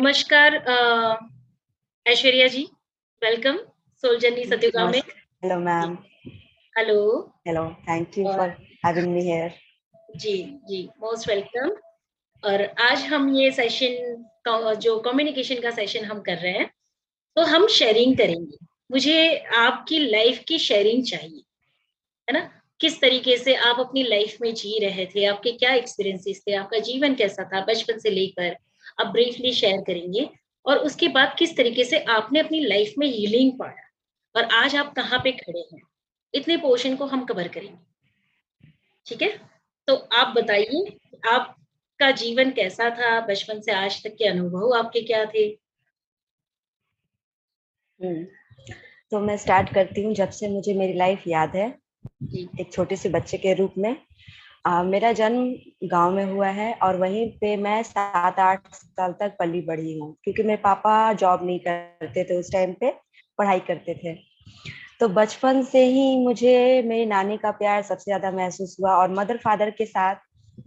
नमस्कार Aishwarya ji, welcome soul journey Satyuga में। नमस्कार। हेलो जी, ma'am. Hello. Hello, thank you और फॉर हैविंग मी हियर। जी, जी, मोस्ट वेलकम। और आज हम ये सेशन जो कम्युनिकेशन का सेशन हम कर रहे हैं, तो हम शेयरिंग करेंगे। मुझे आपकी लाइफ की शेयरिंग चाहिए, है ना? किस तरीके से आप अपनी लाइफ में जी रहे थे, आपके क्या एक्सपीरियंसेस थे, आपका जीवन कैसा था बचपन से लेकर, आप ब्रीफली शेयर करेंगे। और उसके बाद किस तरीके से आपने अपनी लाइफ में हीलिंग पाया और आज आप कहाँ पे खड़े हैं, इतने पोर्शन को हम कवर करेंगे। ठीक है? तो आप बताइए, आपका जीवन कैसा था, बचपन से आज तक के अनुभव आपके क्या थे? हम्म, तो मैं स्टार्ट करती हूँ जब से मुझे मेरी लाइफ याद है। जी, एक छोटे से बच्चे के रूप में मेरा जन्म गांव में हुआ है और वहीं पे मैं 7-8 साल तक पली बढ़ी हूँ, क्योंकि मेरे पापा जॉब नहीं करते थे उस टाइम पे, पढ़ाई करते थे। तो बचपन से ही मुझे मेरी नानी का प्यार सबसे ज्यादा महसूस हुआ और मदर फादर के साथ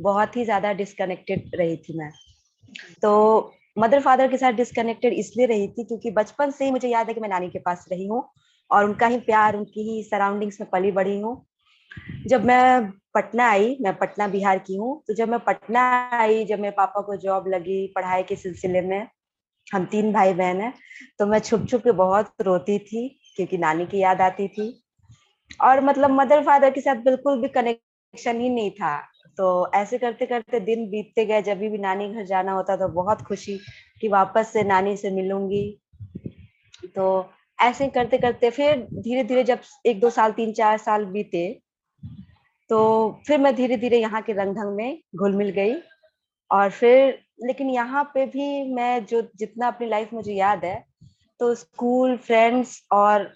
बहुत ही ज्यादा डिस्कनेक्टेड रही थी मैं। जी, तो मदर फादर के साथ डिस्कनेक्टेड इसलिए रही थी क्योंकि बचपन से ही मुझे याद है कि मैं नानी के पास रही हूँ और उनका ही प्यार, उनकी ही सराउंडिंग्स में पली बढ़ी हूँ। जब मैं पटना आई, मैं पटना बिहार की हूँ, तो जब मैं पटना आई, जब मेरे पापा को जॉब लगी पढ़ाई के सिलसिले में, हम 3 भाई बहन हैं, तो मैं छुप छुप के बहुत रोती थी क्योंकि नानी की याद आती थी। और मतलब मदर फादर के साथ बिल्कुल भी कनेक्शन ही नहीं था। तो ऐसे करते करते दिन बीतते गए, जब भी नानी घर जाना होता तो बहुत खुशी कि वापस से नानी से मिलूंगी। तो ऐसे करते करते फिर धीरे धीरे जब 1-2 साल 3-4 साल बीते, तो फिर मैं धीरे धीरे यहाँ के रंग ढंग में घुल मिल गई। और फिर लेकिन यहाँ पे भी मैं जो जितना अपनी लाइफ मुझे याद है, तो स्कूल फ्रेंड्स और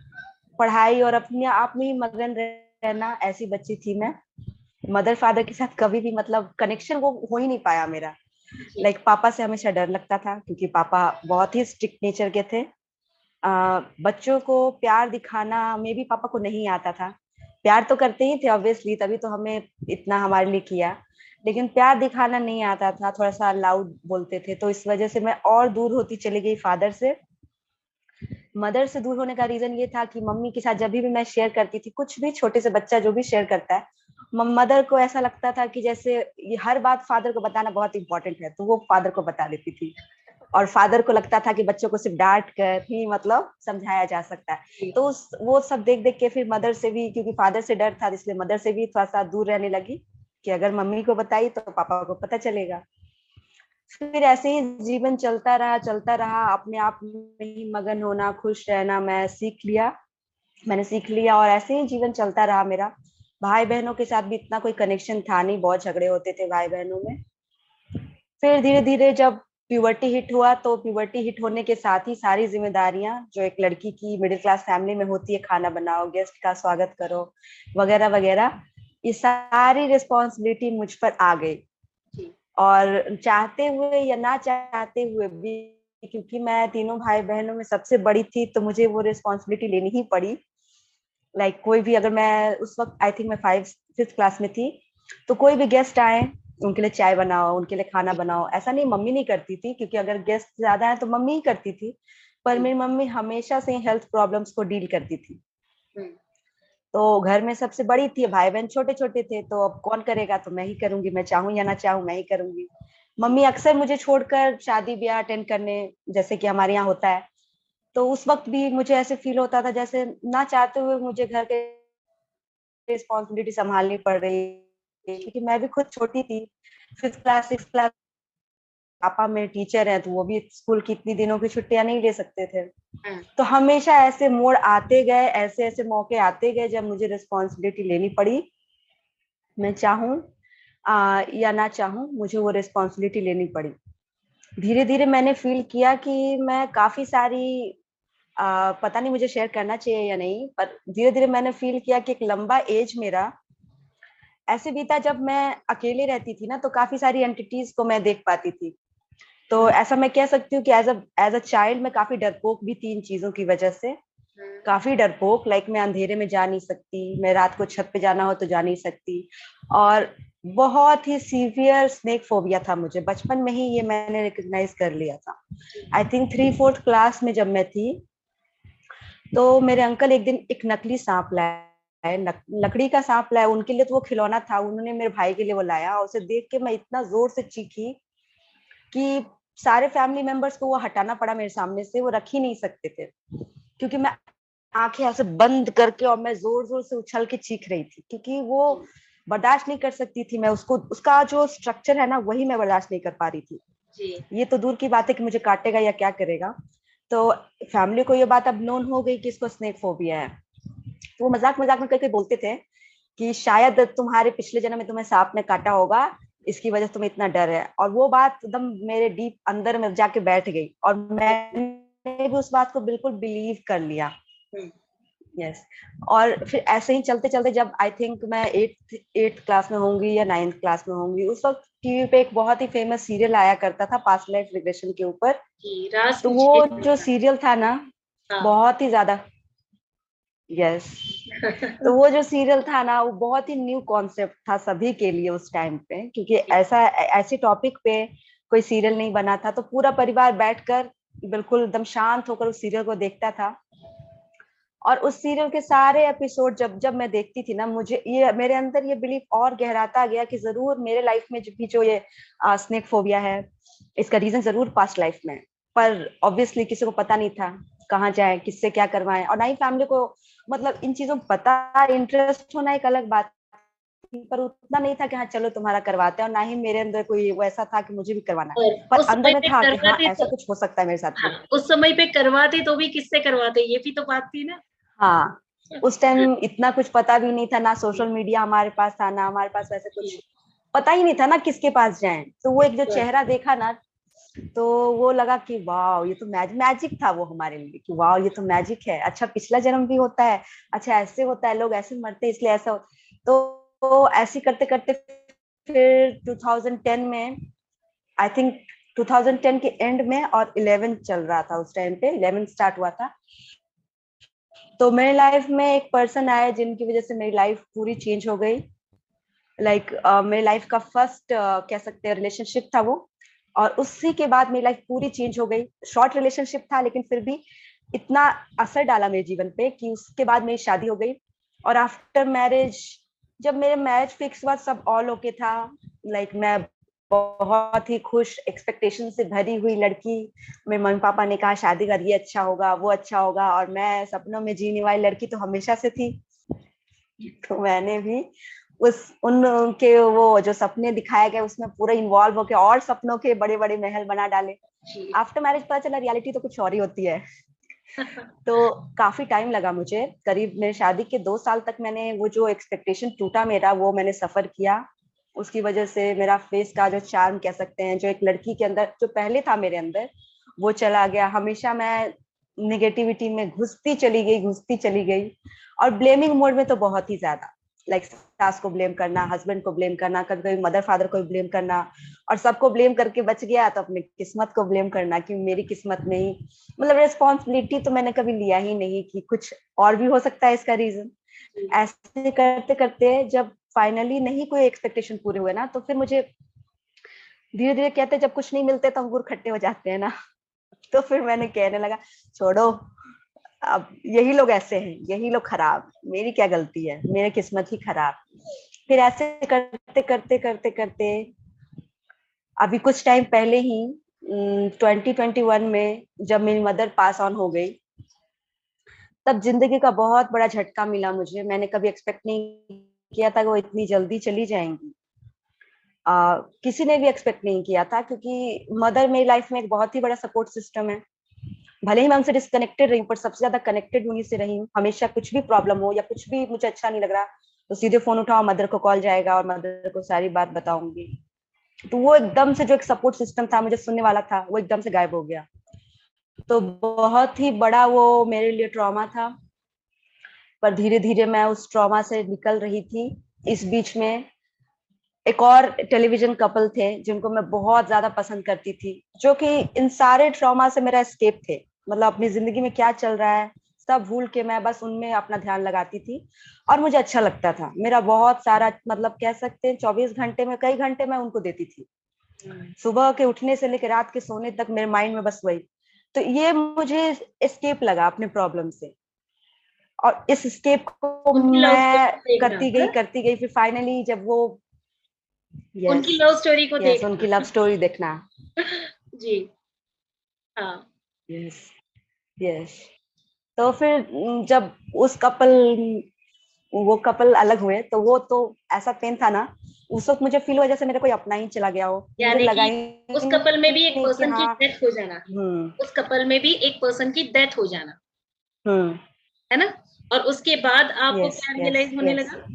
पढ़ाई और अपने आप में ही मगन रहना, ऐसी बच्ची थी मैं। मदर फादर के साथ कभी भी मतलब कनेक्शन वो हो ही नहीं पाया मेरा। जी, लाइक पापा से हमेशा डर लगता था क्योंकि पापा बहुत ही स्ट्रिक्ट नेचर के थे। बच्चों को प्यार दिखाना में भी पापा को नहीं आता था। प्यार तो करते ही थे ऑब्वियसली, तभी तो हमें इतना हमारे लिए किया, जी, लेकिन प्यार दिखाना नहीं आता था, थोड़ा सा लाउड बोलते थे। तो इस वजह से मैं और दूर होती चली गई फादर से। मदर से दूर होने का रीजन ये था कि मम्मी के साथ जब भी मैं शेयर करती थी, कुछ भी छोटे से बच्चा जो भी शेयर करता है, मदर को ऐसा लगता था कि जैसे ये हर बात फादर को बताना बहुत इंपॉर्टेंट है, तो वो फादर को बता देती थी। और फादर को लगता था कि बच्चों को सिर्फ डांट कर ही मतलब समझाया जा सकता है। जी, तो वो सब देख देख के फिर मदर से भी, क्योंकि फादर से डर था, इसलिए मदर से भी थोड़ा सा दूर रहने लगी कि अगर मम्मी को बताई तो पापा को पता चलेगा। फिर ऐसे ही जीवन चलता रहा, अपने आप में ही मगन होना, खुश रहना मैंने सीख लिया और ऐसे ही जीवन चलता रहा मेरा। भाई बहनों के साथ भी इतना कोई कनेक्शन था नहीं, बहुत झगड़े होते थे भाई बहनों में। फिर धीरे धीरे जब प्यूबर्टी हिट हुआ, तो प्यूबर्टी हिट होने के साथ ही सारी जिम्मेदारियां जो एक लड़की की मिडिल क्लास फैमिली में होती है, खाना बनाओ, गेस्ट का स्वागत करो, वगैरह वगैरह, ये सारी रिस्पॉन्सिबिलिटी मुझ पर आ गई। जी, और चाहते हुए या ना चाहते हुए भी, क्योंकि मैं तीनों भाई बहनों में सबसे बड़ी थी, तो मुझे वो रिस्पॉन्सिबिलिटी लेनी ही पड़ी। कोई भी, अगर मैं उस वक्त आई थिंक मैं 5th क्लास में थी, तो कोई भी गेस्ट आए, उनके लिए चाय बनाओ, उनके लिए खाना जी, बनाओ, ऐसा नहीं मम्मी नहीं करती थी, क्योंकि अगर गेस्ट ज्यादा है तो मम्मी ही करती थी। पर जी, मेरी मम्मी हमेशा से हेल्थ प्रॉब्लम्स को डील करती थी। हुँ, तो घर में सबसे बड़ी थी, भाई बहन छोटे छोटे थे, तो अब कौन करेगा, तो मैं ही करूंगी, मैं चाहूँ या ना चाहूँ मैं ही करूंगी। जी, मम्मी अक्सर मुझे छोड़कर शादी ब्याह अटेंड करने, जैसे कि हमारे यहाँ होता है, तो उस वक्त भी मुझे ऐसे फील होता था जैसे ना चाहते हुए मुझे घर के रिस्पॉन्सिबिलिटी संभालनी पड़ रही है, जी, क्योंकि मैं भी खुद छोटी थी। 5th क्लास 6th क्लास, पापा मेरे टीचर हैं, तो वो भी स्कूल की इतनी दिनों की छुट्टियां नहीं ले सकते थे। हाँ, तो हमेशा ऐसे मोड़ आते गए, ऐसे ऐसे मौके आते गए जब मुझे रिस्पॉन्सिबिलिटी लेनी पड़ी। मैं चाहूँ या ना चाहूँ, मुझे वो रिस्पॉन्सिबिलिटी लेनी पड़ी। धीरे धीरे मैंने फील किया कि मैं काफी सारी, पता नहीं मुझे शेयर करना चाहिए या नहीं, पर धीरे धीरे मैंने फील किया कि एक लंबा एज मेरा ऐसे बीता जब मैं अकेले रहती थी ना, तो काफी सारी एंटिटीज को मैं देख पाती थी। तो हुँ, ऐसा मैं कह सकती हूँ कि एज अ चाइल्ड मैं काफी डरपोक भी थी इन चीजों की वजह से। हुँ, काफी डरपोक, मैं अंधेरे में जा नहीं सकती, मैं रात को छत पे जाना हो तो जा नहीं सकती। और बहुत ही सीवियर स्नेक फोबिया था मुझे बचपन में ही, ये मैंने रिकग्नाइज कर लिया था। आई थिंक 3-4 क्लास में जब मैं थी, तो मेरे अंकल एक दिन एक नकली सांप लाए, लकड़ी का सांप लाया। उनके लिए तो वो खिलौना था, उन्होंने मेरे भाई के लिए वो लाया, और उसे देख के मैं इतना जोर से चीखी कि सारे फैमिली मेंबर्स को वो हटाना पड़ा मेरे सामने से, वो रख ही नहीं सकते थे, क्योंकि मैं आंखें ऐसे बंद करके और मैं जोर जोर से उछल के चीख रही थी, क्योंकि वो बर्दाश्त नहीं कर सकती थी मैं उसको, उसका जो स्ट्रक्चर है ना वही मैं बर्दाश्त नहीं कर पा रही थी। जी। ये तो दूर की बात है कि मुझे काटेगा या क्या करेगा। तो फैमिली को ये बात अब नोन हो गई कि इसको स्नेक फोबिया है। तो वो मजाक मजाक में करके बोलते थे कि शायद तुम्हारे पिछले जन्म में तुम्हें सांप ने काटा होगा, इसकी वजह से तुम्हें इतना डर है। और वो बात एकदम मेरे डीप अंदर में जाके बैठ गई, और मैंने भी उस बात को बिल्कुल बिलीव कर लिया। यस। और फिर ऐसे ही चलते चलते, जब आई थिंक मैं एट्थ क्लास में होंगी या 9th क्लास में होंगी, उस वक्त टीवी पे एक बहुत ही फेमस सीरियल आया करता था पास्ट लाइफ रिग्रेशन के ऊपर। जी, राज तो वो पूछिए जो जरा। सीरियल था ना, हाँ। बहुत ही ज्यादा, यस, तो वो जो सीरियल था ना वो बहुत ही न्यू कॉन्सेप्ट था सभी के लिए उस टाइम पे, क्योंकि ऐसे टॉपिक पे कोई सीरियल नहीं बना था। तो पूरा परिवार बैठकर बिल्कुल एकदम शांत होकर उस सीरियल को देखता था। और उस सीरियल के सारे एपिसोड जब जब मैं देखती थी ना, मुझे ये मेरे अंदर ये बिलीफ और गहराता गया कि जरूर मेरे लाइफ में जो ये स्नेक फोबिया है, इसका रीजन जरूर पास्ट लाइफ में है। पर ऑब्वियसली किसी को पता नहीं था कहाँ जाए, किससे क्या करवाएं, और ना ही फैमिली को, मतलब इन चीजों में पता, इंटरेस्ट होना एक अलग बात थी, पर उतना नहीं था कि हाँ चलो तुम्हारा करवाते हैं, और ना ही मेरे अंदर कोई वो ऐसा था कि मुझे भी करवाना है। और पर उस अंदर समय में पे था कि हाँ करवाते ऐसा तो, कुछ हो सकता है मेरे साथ हाँ, भी। उस समय पे करवाते तो भी किससे करवाते, ये भी तो बात थी ना। हाँ, उस टाइम इतना कुछ पता भी नहीं था, ना सोशल मीडिया हमारे पास था, ना हमारे पास वैसे कुछ जी, पता ही नहीं था ना किसके पास जाएं। तो वो एक जो बिल्कुल। चेहरा देखा ना, तो वो लगा कि वाह ये तो मैजिक था वो हमारे लिए, कि वाह ये तो मैजिक है, अच्छा पिछला जन्म भी होता है, अच्छा ऐसे होता है, लोग ऐसे मरते हैं इसलिए ऐसा तो ऐसे करते करते फिर 2010 में, आई थिंक 2010 के एंड में, और 11 चल रहा था उस टाइम पे, 11 स्टार्ट हुआ था। तो मेरी लाइफ में एक पर्सन आया जिनकी वजह से मेरी लाइफ पूरी चेंज हो गई। मेरी लाइफ का फर्स्ट कह सकते हैं रिलेशनशिप था वो, और उसी के बाद मेरी लाइफ पूरी चेंज हो गई। शॉर्ट रिलेशनशिप था लेकिन फिर भी इतना असर डाला मेरे जीवन पे कि उसके बाद मेरी शादी हो गई। और आफ्टर मैरिज, जब मेरे मैरिज फिक्स हुआ, सब ऑल ओके था। मैं बहुत ही खुश, एक्सपेक्टेशन से भरी हुई लड़की। मेरे मम्मी पापा ने कहा शादी कर, ये अच्छा होगा वो अच्छा होगा, और मैं सपनों में जीने वाली लड़की तो हमेशा से थी। तो मैंने भी उस उनके वो जो सपने दिखाए गए उसमें पूरा इन्वॉल्व होके और सपनों के बड़े बड़े महल बना डाले। जी। आफ्टर मैरिज पता चला रियलिटी तो कुछ और ही होती है। तो काफी टाइम लगा मुझे, करीब मेरे शादी के 2 साल तक मैंने वो जो एक्सपेक्टेशन टूटा मेरा, वो मैंने सफर किया। उसकी वजह से मेरा फेस का जो चार्म कह सकते हैं, जो एक लड़की के अंदर जो पहले था मेरे अंदर, वो चला गया। हमेशा मैं निगेटिविटी में घुसती चली गई, और ब्लेमिंग मोड में तो बहुत ही ज्यादा, सास को ब्लेम करना, हस्बैंड को ब्लेम करना, कभी कभी मदर फादर को ब्लेम करना, और सबको ब्लेम करके बच गया तो अपनी किस्मत को ब्लेम करना कि मेरी किस्मत नहीं। मतलब रिस्पॉन्सिबिलिटी तो मैंने कभी लिया ही नहीं कि कुछ और भी हो सकता है इसका रीजन। ऐसे करते करते जब फाइनली नहीं कोई एक्सपेक्टेशन पूरे हुए ना, तो फिर मुझे धीरे धीरे, कहते हैं जब कुछ नहीं मिलते तो अंगूर खट्टे हो जाते हैं ना, तो फिर मैंने कहने लगा छोड़ो, अब यही लोग ऐसे हैं, यही लोग खराब, मेरी क्या गलती है, मेरी किस्मत ही खराब। फिर ऐसे करते करते करते करते अभी कुछ टाइम पहले ही 2021 में जब मेरी मदर पास ऑन हो गई, तब जिंदगी का बहुत बड़ा झटका मिला मुझे। मैंने कभी एक्सपेक्ट नहीं किया था कि वो इतनी जल्दी चली जाएंगी। किसी ने भी एक्सपेक्ट नहीं किया था, क्योंकि मदर मेरी लाइफ में एक बहुत ही बड़ा सपोर्ट सिस्टम है। भले ही मैं उनसे डिस्कनेक्टेड रही हूँ, पर सबसे ज्यादा कनेक्टेड उन्हीं से रही हूँ। हमेशा कुछ भी प्रॉब्लम हो या कुछ भी मुझे अच्छा नहीं लग रहा, तो सीधे फोन उठाओ, मदर को कॉल जाएगा और मदर को सारी बात बताऊंगी। तो वो एकदम से जो एक सपोर्ट सिस्टम था, मुझे सुनने वाला था, वो एकदम से गायब हो गया। तो बहुत ही बड़ा वो मेरे लिए ट्रॉमा था। पर धीरे धीरे मैं उस ट्रॉमा से निकल रही थी। इस बीच में एक और टेलीविजन कपल थे जिनको मैं बहुत ज्यादा पसंद करती थी, जो कि इन सारे ट्रॉमा से मेरा एस्केप थे। मतलब अपनी जिंदगी में क्या चल रहा है सब भूल के मैं बस उनमें अपना ध्यान लगाती थी और मुझे अच्छा लगता था। मेरा बहुत सारा मतलब कह सकते हैं 24 घंटे में कई घंटे मैं उनको देती थी। सुबह के उठने से लेकर रात के सोने तक मेरे माइंड में बस वही। तो ये मुझे एस्केप लगा अपने प्रॉब्लम से, और इस एस्केप को उनकी लव स्टोरी मैं को देखना, हाँ? करती गई। फिर फाइनली जब वो, उनकी यस लव स्टोरी को यस, उनकी देखना। लव स्टोरी देखना। जी, हाँ। Yes yes. तो फिर जब उस कपल वो कपल अलग हुए तो वो तो ऐसा पेन था ना, उस वक्त मुझे फील हुआ जैसे मेरा कोई अपना ही चला गया हो। मुझे यानी लगा कि ही उस कपल में भी एक नहीं कि पर्सन की हाँ। डेथ हो जाना, हम्म उस कपल में भी एक पर्सन की डेथ हो जाना, हम्म। है ना? और उसके बाद आपको यस क्या यस रियलाइज होने यस। लगा?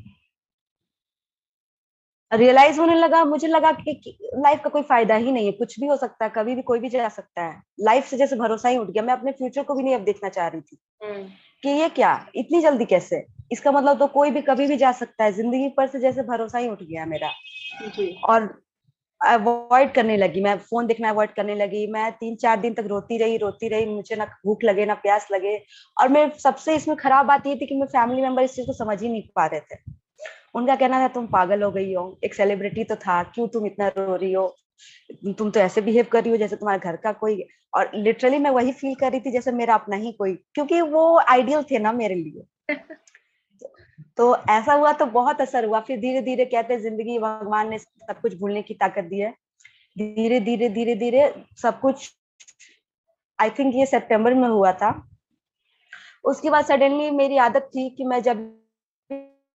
रियलाइज होने लगा, मुझे लगा कि लाइफ का कोई फायदा ही नहीं है, कुछ भी हो सकता है, कभी भी कोई भी जा सकता है। लाइफ से जैसे भरोसा ही उठ गया। मैं अपने फ्यूचर को भी नहीं अब देखना चाह रही थी हम्म। कि ये क्या इतनी जल्दी कैसे। इसका मतलब तो कोई भी कभी भी जा सकता है, जिंदगी पर से जैसे भरोसा ही उठ गया मेरा। जी। और अवॉइड करने लगी, मैं फोन देखना अवॉइड करने लगी। मैं 3-4 दिन तक रोती रही, मुझे ना भूख लगे ना प्यास लगे। और मैं सबसे इसमें खराब बात ये थी कि मैं फैमिली मेंबर इस चीज को समझ ही नहीं पा रहे थे। उनका कहना था तुम पागल हो गई हो, एक सेलिब्रिटी तो था, क्यों तुम इतना रो रही हो, तुम तो ऐसे बिहेव कर रही हो जैसे तुम्हारे घर का कोई। और लिटरली मैं वही फील कर रही थी जैसे मेरा अपना ही कोई, क्योंकि वो आइडियल थे ना मेरे लिए। तो ऐसा हुआ तो बहुत असर हुआ। फिर धीरे धीरे कहते हैं जिंदगी भगवान ने सब कुछ भूलने की ताकत दी है। धीरे धीरे धीरे धीरे सब कुछ, आई थिंक ये सितंबर में हुआ था। उसके बाद सडनली मेरी आदत थी कि मैं जब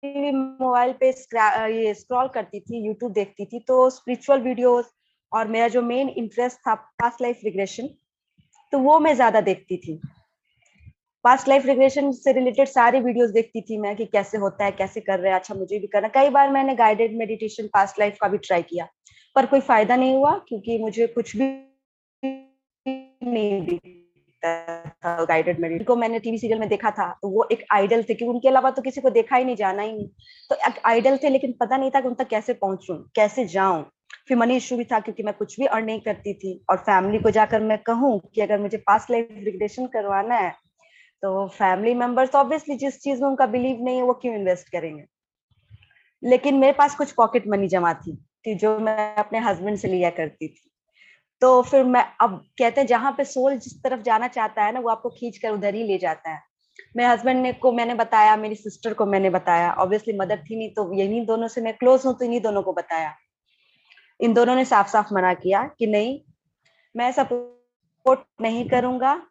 भी मोबाइल पे ये स्क्रॉल करती थी, यूट्यूब देखती थी, तो स्पिरिचुअल वीडियोस और मेरा जो मेन इंटरेस्ट था पास्ट लाइफ रिग्रेशन, तो वो मैं ज्यादा देखती थी। पास्ट लाइफ रिग्रेशन से रिलेटेड सारी वीडियोस देखती थी मैं कि कैसे होता है, कैसे कर रहे हैं, अच्छा मुझे भी करना। कई बार मैंने गाइडेड मेडिटेशन पास्ट लाइफ का भी ट्राई किया, पर कोई फायदा नहीं हुआ, क्योंकि मुझे कुछ भी नहीं दिखता था। गाइडेड मेडिटेशन को मैंने टीवी सीरियल में देखा था, तो वो एक आइडल थे, क्योंकि उनके अलावा तो किसी को देखा ही नहीं, जाना ही नहीं। तो एक आइडल थे, लेकिन पता नहीं था कि उन तक कैसे पहुंचूं, कैसे जाऊं। फिर मनी इशू भी था, क्योंकि मैं कुछ भी अर्न नहीं करती थी, और फैमिली को जाकर मैं कहूँ कि अगर मुझे पास्ट लाइफ रिग्रेशन करवाना है, तो फैमिली मेंबर्स ऑब्वियसली जिस चीज में उनका बिलीव नहीं है वो क्यों इन्वेस्ट करेंगे। लेकिन मेरे पास कुछ पॉकेट मनी जमा थी कि जो मैं अपने हस्बैंड से लिया करती थी। तो फिर मैं, अब कहते हैं जहां पे सोल जिस तरफ जाना चाहता है ना, वो आपको खींच कर उधर ही ले जाता है। मेरे हस्बैंड ने को मैंने बताया, मेरी सिस्टर को मैंने बताया, ऑब्वियसली मदर थी नहीं तो यही दोनों से मैं क्लोज हूँ, तो इन्हीं दोनों को बताया। इन दोनों ने साफ साफ मना किया कि नहीं, मैं सपोर्ट नहीं करूंगा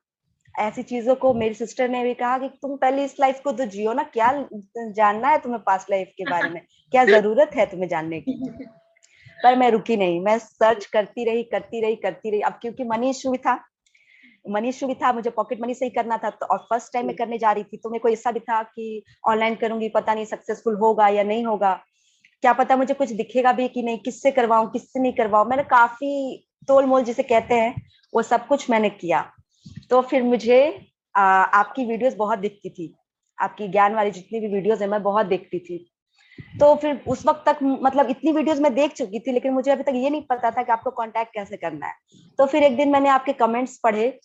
ऐसी चीजों को। मेरी सिस्टर ने भी कहा कि तुम पहले इस लाइफ को तो जियो ना, क्या जानना है तुम्हें पास्ट लाइफ के बारे में, क्या जरूरत है तुम्हें जानने की। पर मैं रुकी नहीं, मैं सर्च करती रही। अब क्योंकि मनी इशू भी था, मुझे पॉकेट मनी से ही करना था, तो और फर्स्ट टाइम मैं करने जा रही थी, तो मेरे को ऐसा भी था कि ऑनलाइन करूंगी, पता नहीं सक्सेसफुल होगा या नहीं होगा, क्या पता मुझे कुछ दिखेगा भी कि नहीं, किससे करवाऊं किससे नहीं करवाऊं। मैंने काफी तोल मोल जिसे कहते हैं वो सब कुछ मैंने किया। तो फिर मुझे आपकी वीडियोस बहुत दिखती थी, आपकी ज्ञान वाली जितनी भी वीडियोस है मैं बहुत देखती थी। तो फिर उस वक्त तक मतलब इतनी वीडियोस मैं देख चुकी थी, लेकिन मुझे अभी तक ये नहीं पता था कि आपको कांटेक्ट कैसे करना है। तो फिर एक दिन मैंने आपके कमेंट्स पढ़े,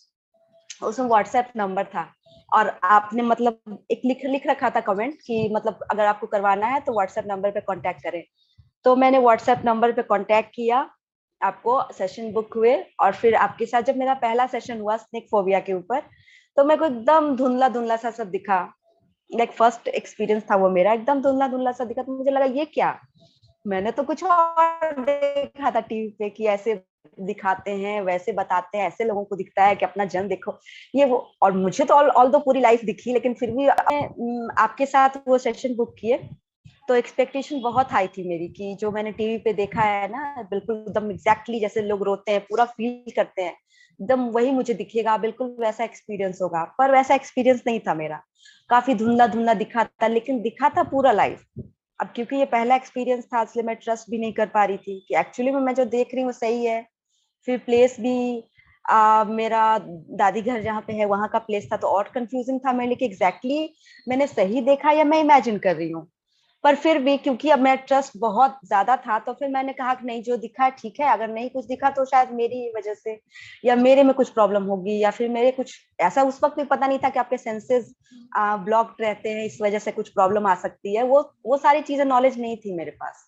उसमें व्हाट्सएप नंबर था, और आपने मतलब एक लिख लिख रखा था कमेंट कि मतलब अगर आपको करवाना है तो व्हाट्सएप नंबर पे कांटेक्ट करें। तो मैंने व्हाट्सएप नंबर पे कांटेक्ट किया, आपको सेशन बुक हुए, और फिर आपके साथ जब मेरा पहला सेशन हुआ स्नेक फोबिया के ऊपर, तो मेरे को एकदम धुंधला धुंधला सा सब दिखा। लाइक फर्स्ट एक्सपीरियंस था वो मेरा, एकदम धुंधला धुंधला सा दिखा। तो मुझे लगा ये क्या, मैंने तो कुछ और देखा था टीवी पे कि ऐसे दिखाते हैं, वैसे बताते हैं, ऐसे लोगों को दिखता है कि अपना जन्म देखो, ये वो। और मुझे तो ऑल दो पूरी लाइफ दिखी, लेकिन फिर भी आपके साथ वो सेशन बुक किए, तो एक्सपेक्टेशन बहुत हाई थी मेरी कि जो मैंने टीवी पे देखा है ना, बिल्कुल एकदम एग्जैक्टली जैसे लोग रोते हैं पूरा फील करते हैं, एकदम वही मुझे दिखेगा, बिल्कुल वैसा एक्सपीरियंस होगा। पर वैसा एक्सपीरियंस नहीं था मेरा, काफी धुंधला धुंधला दिखा था, लेकिन दिखा था पूरा लाइफ। अब क्योंकि ये पहला एक्सपीरियंस था, इसलिए मैं ट्रस्ट भी नहीं कर पा रही थी कि एक्चुअली में मैं जो देख रही हूँ सही है। फिर प्लेस भी मेरा दादी घर जहाँ पे है वहां का प्लेस था, तो और कंफ्यूजिंग था मेरे लिए कि एग्जैक्टली मैंने सही देखा या मैं इमेजिन कर रही हूँ। पर फिर भी क्योंकि अब मैं ट्रस्ट बहुत ज्यादा था, तो फिर मैंने कहा कि नहीं, जो दिखा है ठीक है, अगर नहीं कुछ दिखा तो शायद मेरी ही वजह से या मेरे में कुछ प्रॉब्लम होगी, या फिर मेरे कुछ ऐसा, उस वक्त भी पता नहीं था कि आपके सेंसेस ब्लॉक्ड रहते हैं, इस वजह से कुछ प्रॉब्लम आ सकती है, वो सारी चीजें नॉलेज नहीं थी मेरे पास।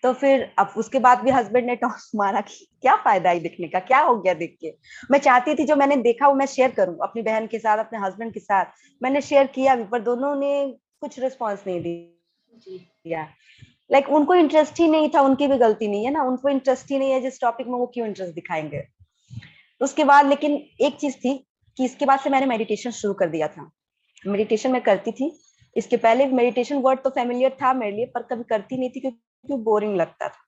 तो फिर अब उसके बाद भी हस्बैंड ने टॉस मारा कि क्या फायदा है दिखने का, क्या हो गया देख के। मैं चाहती थी जो मैंने देखा वो मैं शेयर करूं अपनी बहन के साथ, अपने हस्बैंड के साथ। मैंने शेयर किया भी, पर दोनों ने कुछ रिस्पॉन्स नहीं दिया। लाइक उनको इंटरेस्ट ही नहीं था, उनकी भी गलती नहीं है ना, उनको इंटरेस्ट ही नहीं है जिस टॉपिक में, वो क्यों इंटरेस्ट दिखाएंगे। उसके बाद लेकिन एक चीज थी कि इसके बाद से मैंने मेडिटेशन शुरू कर दिया था। मेडिटेशन मैं करती थी, इसके पहले मेडिटेशन वर्ड तो फेमिलियर था मेरे लिए, पर कभी करती नहीं थी क्योंकि बोरिंग लगता था।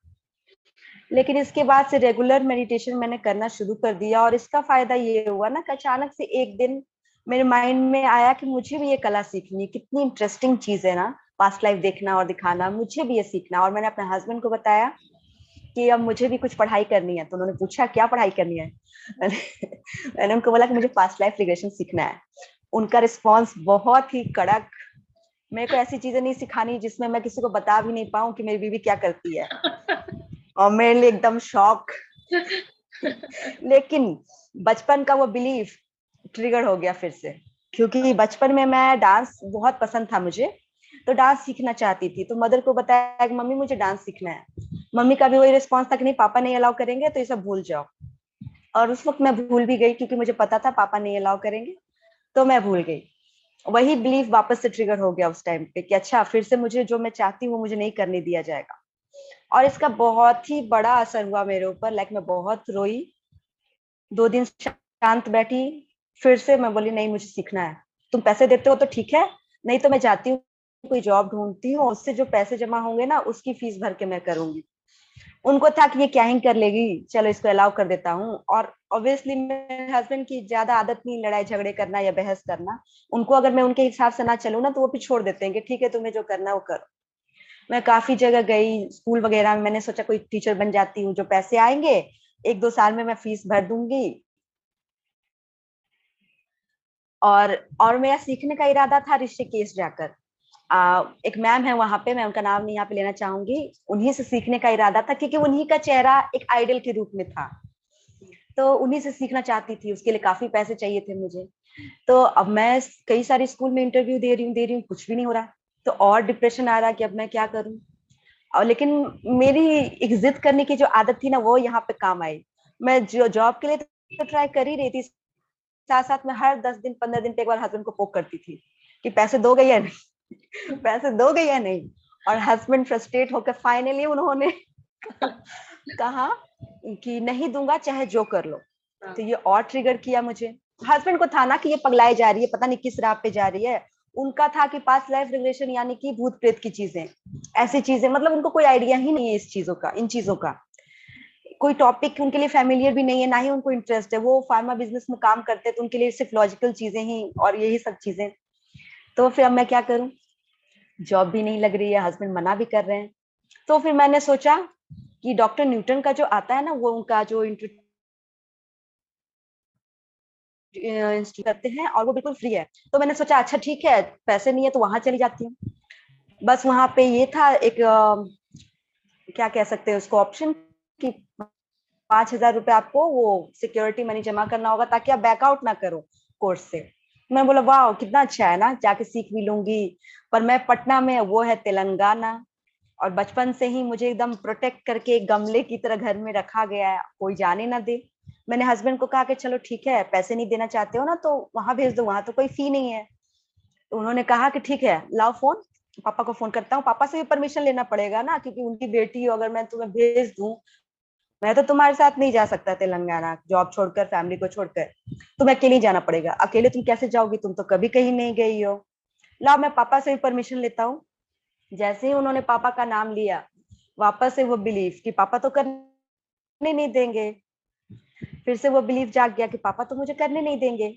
लेकिन इसके बाद से रेगुलर मेडिटेशन मैंने करना शुरू कर दिया, और इसका फायदा ये हुआ ना कि अचानक से एक दिन मेरे माइंड में आया कि मुझे भी ये कला सीखनी है, कितनी इंटरेस्टिंग चीज है ना, पास्ट लाइफ देखना और दिखाना, मुझे भी ये सीखना। और मैंने अपने हस्बैंड को बताया कि अब मुझे भी कुछ पढ़ाई करनी है। तो उन्होंने पूछा क्या पढ़ाई करनी है। मैंने उनको बोला कि मुझे पास्ट लाइफ रिग्रेशन सीखना है। उनका रिस्पॉन्स बहुत ही कड़क, मेरे को ऐसी चीजें नहीं सिखानी जिसमें मैं किसी को बता भी नहीं पाऊं कि मेरी बीवी क्या करती है, और मेरे लिए एकदम शॉक। लेकिन बचपन का वो बिलीफ ट्रिगर हो गया फिर से, क्योंकि बचपन में मैं डांस बहुत पसंद था मुझे, तो डांस सीखना चाहती थी। तो मदर को बताया कि मम्मी मुझे डांस सीखना है। मम्मी का भी वही रिस्पॉन्स था कि नहीं, पापा नहीं अलाउ करेंगे तो ये सब भूल जाओ। और उस वक्त मैं भूल भी गई, क्योंकि मुझे पता था पापा नहीं अलाउ करेंगे, तो मैं भूल गई। वही बिलीफ वापस से ट्रिगर हो गया उस टाइम पे कि अच्छा, फिर से मुझे जो मैं चाहती हूँ वो मुझे नहीं करने दिया जाएगा। और इसका बहुत ही बड़ा असर हुआ मेरे ऊपर। लाइक मैं बहुत रोई, 2 दिन शांत बैठी, फिर से मैं बोली नहीं, मुझे सीखना है। तुम पैसे देते हो तो ठीक है, नहीं तो मैं जाती हूँ, कोई जॉब ढूंढती हूँ, उससे जो पैसे जमा होंगे ना उसकी फीस भर के मैं करूंगी। उनको था कि ये क्या ही कर लेगी, चलो इसको अलाउ कर देता हूँ। और ऑब्वियसली मेरे हस्बैंड की ज्यादा आदत नहीं लड़ाई झगड़े करना या बहस करना। उनको अगर मैं उनके हिसाब से ना चलूँ ना तो वो भी छोड़ देते हैं कि ठीक है, तुम्हें जो करना है वो करो। मैं काफी जगह गई, स्कूल वगैरह में मैंने सोचा कोई टीचर बन जाती हूँ, जो पैसे आएंगे 1-2 साल में मैं फीस भर दूंगी। और मेरा सीखने का इरादा था ऋषिकेश जाकर। एक मैम है वहां पे, मैं उनका नाम नहीं यहाँ पे लेना चाहूंगी, उन्हीं से सीखने का इरादा था, क्योंकि उन्हीं का चेहरा एक आइडल के रूप में था। तो उन्हीं से सीखना चाहती थी, उसके लिए काफी पैसे चाहिए थे मुझे। तो अब मैं कई सारे स्कूल में इंटरव्यू दे रही हूँ, कुछ भी नहीं हो रहा। तो और डिप्रेशन आ रहा कि अब मैं क्या करूं। और लेकिन मेरी एक जिद करने की जो आदत थी ना, वो यहाँ पे काम आई। मैं जो जॉब के लिए तो ट्राई कर ही रही थी, साथ साथ में हर 10 दिन 15 दिन पे एक बार हस्बैंड को पोक करती थी कि पैसे दोगे या नहीं, पैसे दोगे या नहीं। और हस्बैंड फ्रस्ट्रेट होकर फाइनली उन्होंने कहा कि नहीं दूंगा, चाहे जो कर लो। तो ये और ट्रिगर किया मुझे। हस्बैंड को था ना कि ये पगलाई जा रही है, पता नहीं किस राह पे जा रही है। उनका था कि पास्ट लाइफ रिग्रेशन यानी कि भूत प्रेत की चीजें, ऐसी चीजें, मतलब उनको कोई आइडिया ही नहीं है इस चीजों का, इन चीजों का कोई टॉपिक उनके लिए फैमिलियर भी नहीं है, ना ही उनको इंटरेस्ट है। वो फार्मा बिजनेस में काम करते हैं, तो उनके लिए सिर्फ लॉजिकल चीजें ही और यही सब चीजें। तो फिर अब मैं क्या करूं, जॉब भी नहीं लग रही है, हस्बैंड मना भी कर रहे हैं। तो फिर मैंने सोचा कि डॉक्टर न्यूटन का जो आता है ना, वो उनका जो इंस्टीट्यूट करते हैं और वो बिल्कुल फ्री है। तो मैंने सोचा अच्छा ठीक है, पैसे नहीं है तो वहां चली जाती हूँ। बस वहां पे ये था एक क्या कह सकते हैं उसको, ऑप्शन कि 5,000 रुपए आपको वो सिक्योरिटी मनी जमा करना होगा ताकि आप बैकआउट ना करो कोर्स से। मैं बोला वाह कितना अच्छा है ना, जाके सीख भी लूंगी। पर मैं पटना में, वो है तेलंगाना, और बचपन से ही मुझे एकदम प्रोटेक्ट करके एक गमले की तरह घर में रखा गया है, कोई जाने ना दे। मैंने हस्बैंड को कहा कि चलो ठीक है, पैसे नहीं देना चाहते हो ना तो वहां भेज दो, वहां तो कोई फी नहीं है। तो उन्होंने कहा कि ठीक है, लाओ फोन, पापा को फोन करता हूँ। पापा से भी परमिशन लेना पड़ेगा ना, क्योंकि उनकी बेटी हो, अगर मैं तुम्हें भेज दूं, मैं तो तुम्हारे साथ नहीं जा सकता तेलंगाना, जॉब छोड़कर, फैमिली को छोड़कर। तुम्हें अकेले ही जाना पड़ेगा। अकेले तुम कैसे जाओगी, तुम तो कभी कहीं नहीं गई हो। लाओ मैं पापा से भी परमिशन लेता हूँ। जैसे ही उन्होंने पापा का नाम लिया, वापस से वो बिलीफ कि पापा तो करने नहीं देंगे, फिर से वो बिलीफ जाग गया कि पापा तो मुझे करने नहीं देंगे।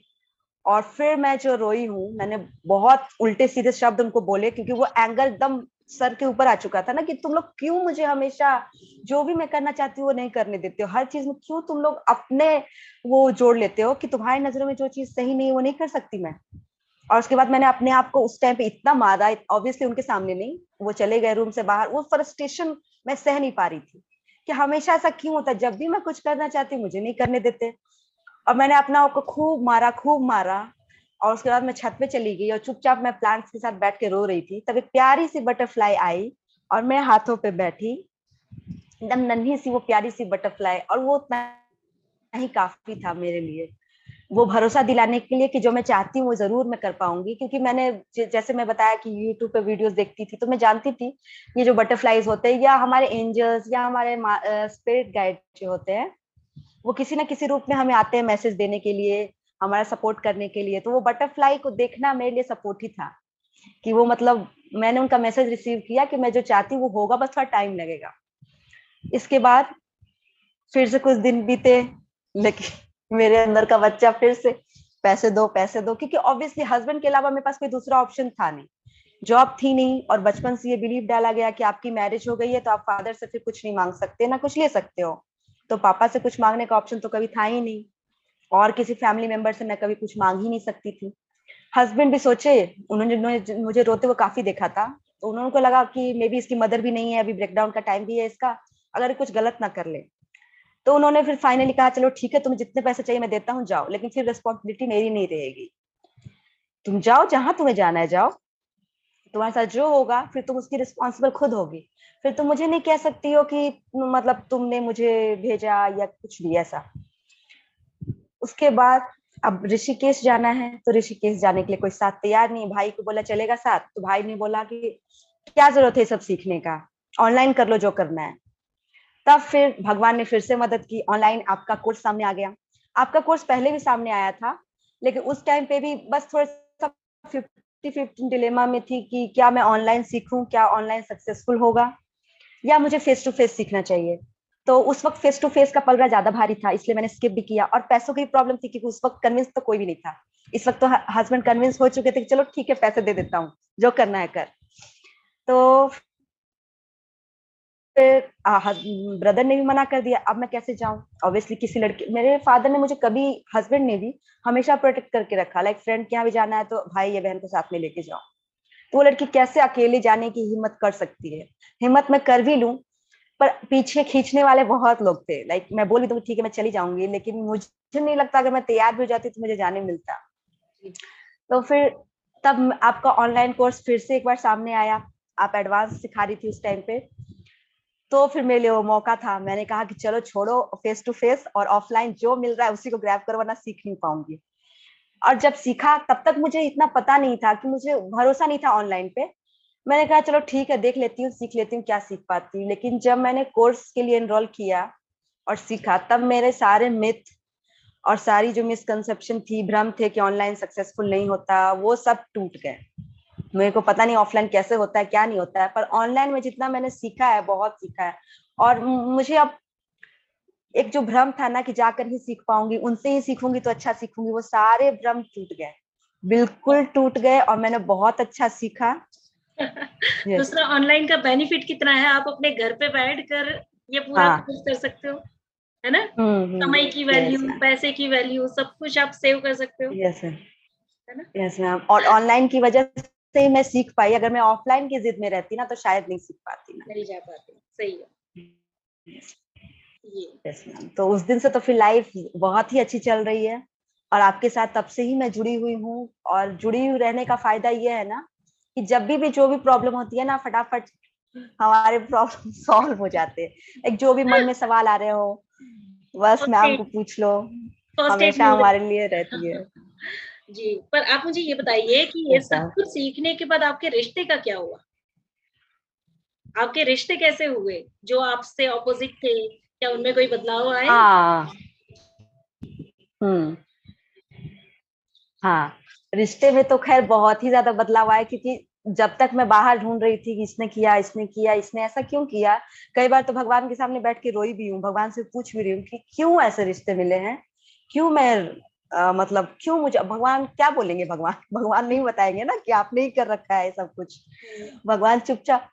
और फिर मैं जो रोई हूँ, मैंने बहुत उल्टे सीधे शब्द उनको बोले, क्योंकि वो एंगर एकदम सर के ऊपर आ चुका था ना, कि तुम लोग क्यों मुझे हमेशा जो भी मैं करना चाहती हूँ वो नहीं करने देते हो, हर चीज में क्यों तुम लोग अपने वो जोड़ लेते हो कि तुम्हारी नजरों में जो चीज सही नहीं है वो नहीं कर सकती मैं। और उसके बाद मैंने अपने आप को उस टाइम पे इतना मारा, ऑब्वियसली उनके सामने नहीं, वो चले गए रूम से बाहर, वो फ्रस्ट्रेशन मैं सह नहीं पा रही थी कि हमेशा ऐसा क्यों होता है, जब भी मैं कुछ करना चाहती हूँ मुझे नहीं करने देते। और मैंने अपना आप को खूब मारा, खूब मारा। और उसके बाद मैं छत पे चली गई और चुपचाप मैं प्लांट्स के साथ बैठ के रो रही थी। तब एक प्यारी सी बटरफ्लाई आई और मैं हाथों पे बैठी, एकदम नन्ही सी वो प्यारी सी बटरफ्लाई, और वो उतना ही काफी था मेरे लिए, वो भरोसा दिलाने के लिए कि जो मैं चाहती हूँ वो जरूर मैं कर पाऊंगी। क्योंकि मैंने जैसे मैं बताया कि यूट्यूब पे वीडियोस देखती थी, तो मैं जानती थी ये जो बटरफ्लाईज होते हैं या हमारे एंजल्स या हमारे स्पिरिट गाइड जो होते हैं, वो किसी ना किसी रूप में हमें आते हैं मैसेज देने के लिए, हमारा सपोर्ट करने के लिए। तो वो बटरफ्लाई को देखना मेरे लिए सपोर्ट ही था कि वो मतलब मैंने उनका मैसेज रिसीव किया कि मैं जो चाहती हूँ वो होगा, बस थोड़ा टाइम लगेगा। इसके बाद फिर से कुछ दिन बीते, लेकिन मेरे अंदर का बच्चा फिर से पैसे दो पैसे दो, क्योंकि ऑब्वियसली हस्बैंड के अलावा मेरे पास कोई दूसरा ऑप्शन था नहीं, जॉब थी नहीं, और बचपन से ये बिलीव डाला गया कि आपकी मैरिज हो गई है तो आप फादर से फिर कुछ नहीं मांग सकते ना कुछ ले सकते हो। तो पापा से कुछ मांगने का ऑप्शन तो कभी था ही नहीं, और किसी फैमिली मेंबर से मैं कभी कुछ मांग ही नहीं सकती थी। हस्बैंड भी सोचे, उन्होंने मुझे रोते हुए काफी देखा था, तो उन्होंने को लगा कि मे बी इसकी मदर भी नहीं है, अभी ब्रेकडाउन का टाइम भी है इसका, अगर ये कुछ गलत ना कर ले। तो उन्होंने फिर फाइनली कहा चलो ठीक है, तुम्हें जितने पैसे चाहिए मैं देता हूँ, जाओ, लेकिन फिर रिस्पॉन्सिबिलिटी मेरी नहीं रहेगी, तुम जाओ जहां तुम्हें जाना है जाओ, तुम्हारे साथ जो होगा फिर तुम उसकी रिस्पॉन्सिबल खुद होगी, फिर तुम मुझे नहीं कह सकती हो कि मतलब तुमने मुझे भेजा या कुछ भी ऐसा। उसके बाद अब ऋषिकेश जाना है, तो ऋषिकेश जाने के लिए कोई साथ तैयार नहीं, भाई को बोला चलेगा साथ, तो भाई ने बोला कि क्या जरूरत है सब सीखने का, ऑनलाइन कर लो जो करना है। तब फिर भगवान ने फिर से मदद की, ऑनलाइन आपका कोर्स सामने आ गया। आपका कोर्स पहले भी सामने आया था, लेकिन उस टाइम पे भी बस थोड़ा सा 50-50 डिलेमा में थी कि क्या मैं ऑनलाइन सीखूं, क्या ऑनलाइन सक्सेसफुल होगा, या मुझे फेस टू फेस सीखना चाहिए। तो उस वक्त फेस टू फेस का पलड़ा ज्यादा भारी था, इसलिए मैंने स्किप भी किया, और पैसों की प्रॉब्लम थी क्योंकि उस वक्त कन्विंस तो कोई भी नहीं था। इस वक्त तो हस्बैंड कन्विंस हो चुके थे कि चलो ठीक है पैसे दे देता हूँ, जो करना है कर। तो फिर ब्रदर ने भी मना कर दिया, अब मैं कैसे जाऊं, ऑब्वियसली किसी लड़के, मेरे फादर ने मुझे कभी, हस्बैंड ने भी हमेशा प्रोटेक्ट करके रखा, लाइक फ्रेंड के यहाँ भी जाना है तो भाई या बहन को साथ में लेके जाओ। तो वो लड़की कैसे अकेले जाने की हिम्मत कर सकती है, हिम्मत मैं कर भी लूं, पर पीछे खींचने वाले बहुत लोग थे, लाइक मैं बोली तो ठीक है मैं चली जाऊंगी, लेकिन मुझे नहीं लगता अगर मैं तैयार भी हो जाती तो मुझे जाने मिलता। तो फिर तब आपका ऑनलाइन कोर्स फिर से एक बार सामने आया, आप एडवांस सिखा रही थी उस टाइम पे, तो फिर मेरे लिए वो मौका था, मैंने कहा कि चलो छोड़ो फेस टू फेस, और ऑफलाइन जो मिल रहा है उसी को ग्रैब करो वरना सीख नहीं पाऊंगी। और जब सीखा तब तक मुझे इतना पता नहीं था, कि मुझे भरोसा नहीं था ऑनलाइन पे। मैंने कहा चलो ठीक है देख लेती हूँ, सीख लेती हूँ क्या सीख पाती हूँ। लेकिन जब मैंने कोर्स के लिए एनरोल किया और सीखा, तब मेरे सारे मिथ और सारी जो मिसकंसेप्शन थी, भ्रम थे कि ऑनलाइन सक्सेसफुल नहीं होता, वो सब टूट गए। मेरे को पता नहीं ऑफलाइन कैसे होता है क्या नहीं होता है, पर ऑनलाइन में जितना मैंने सीखा है बहुत सीखा है। और मुझे अब एक जो भ्रम था ना कि जाकर ही सीख पाऊंगी, उनसे ही सीखूंगी तो अच्छा सीखूंगी, वो सारे भ्रम टूट गए, बिल्कुल टूट गए, और मैंने बहुत अच्छा सीखा। यस। दूसरा ऑनलाइन का बेनिफिट कितना है, आप अपने घर पे बैठ कर ये पूरा हाँ। कोर्स कर सकते हो, है ना? समय की यस वैल्यू, मैम। पैसे की वैल्यू, सब कुछ आप सेव कर सकते हो, यस मैम। है ना? यस मैम, और ऑनलाइन की वजह से ही मैं सीख पाई, अगर मैं ऑफलाइन की जिद में रहती ना तो शायद नहीं सीख पाती मैं। नहीं जा पाते, सही है ये। यस मैम, तो उस दिन से तो फिर लाइफ बहुत ही अच्छी चल रही है, और आपके साथ तब से ही मैं जुड़ी हुई हूँ। और जुड़ी हुई रहने का फायदा ये है ना कि जब भी जो भी प्रॉब्लम होती है ना, फटाफट हमारे प्रॉब्लम सॉल्व हो जाते हैं। एक जो भी मन में सवाल आ रहे हो, बस फर्स्ट मैम को एड, पूछ लो, फर्स्ट एड हमेशा मिल हमारे जाता लिए रहती है। है। जी, पर आप मुझे ये बताइए कि ये यस सब मैम। कुछ सीखने के बाद आपके रिश्ते का क्या हुआ? आपके रिश्ते कैसे हुए? जो आपसे ऑपोजिट थे, क्या उनमें कोई बदलाव आए? हाँ। हम्म। हाँ, रिश्ते में तो खैर बहुत ही ज्यादा बदलाव आया, क्योंकि जब तक मैं बाहर ढूंढ रही थी कि इसने किया, इसने किया, इसने ऐसा क्यों किया, कई बार तो भगवान के सामने बैठ के रोई भी हूँ, भगवान से पूछ भी रही हूँ कि क्यों ऐसे रिश्ते मिले हैं, क्यों मैं मतलब क्यों मुझे, भगवान क्या बोलेंगे, भगवान भगवान नहीं बताएंगे ना कि आपने ही कर रखा है सब कुछ, भगवान चुपचाप।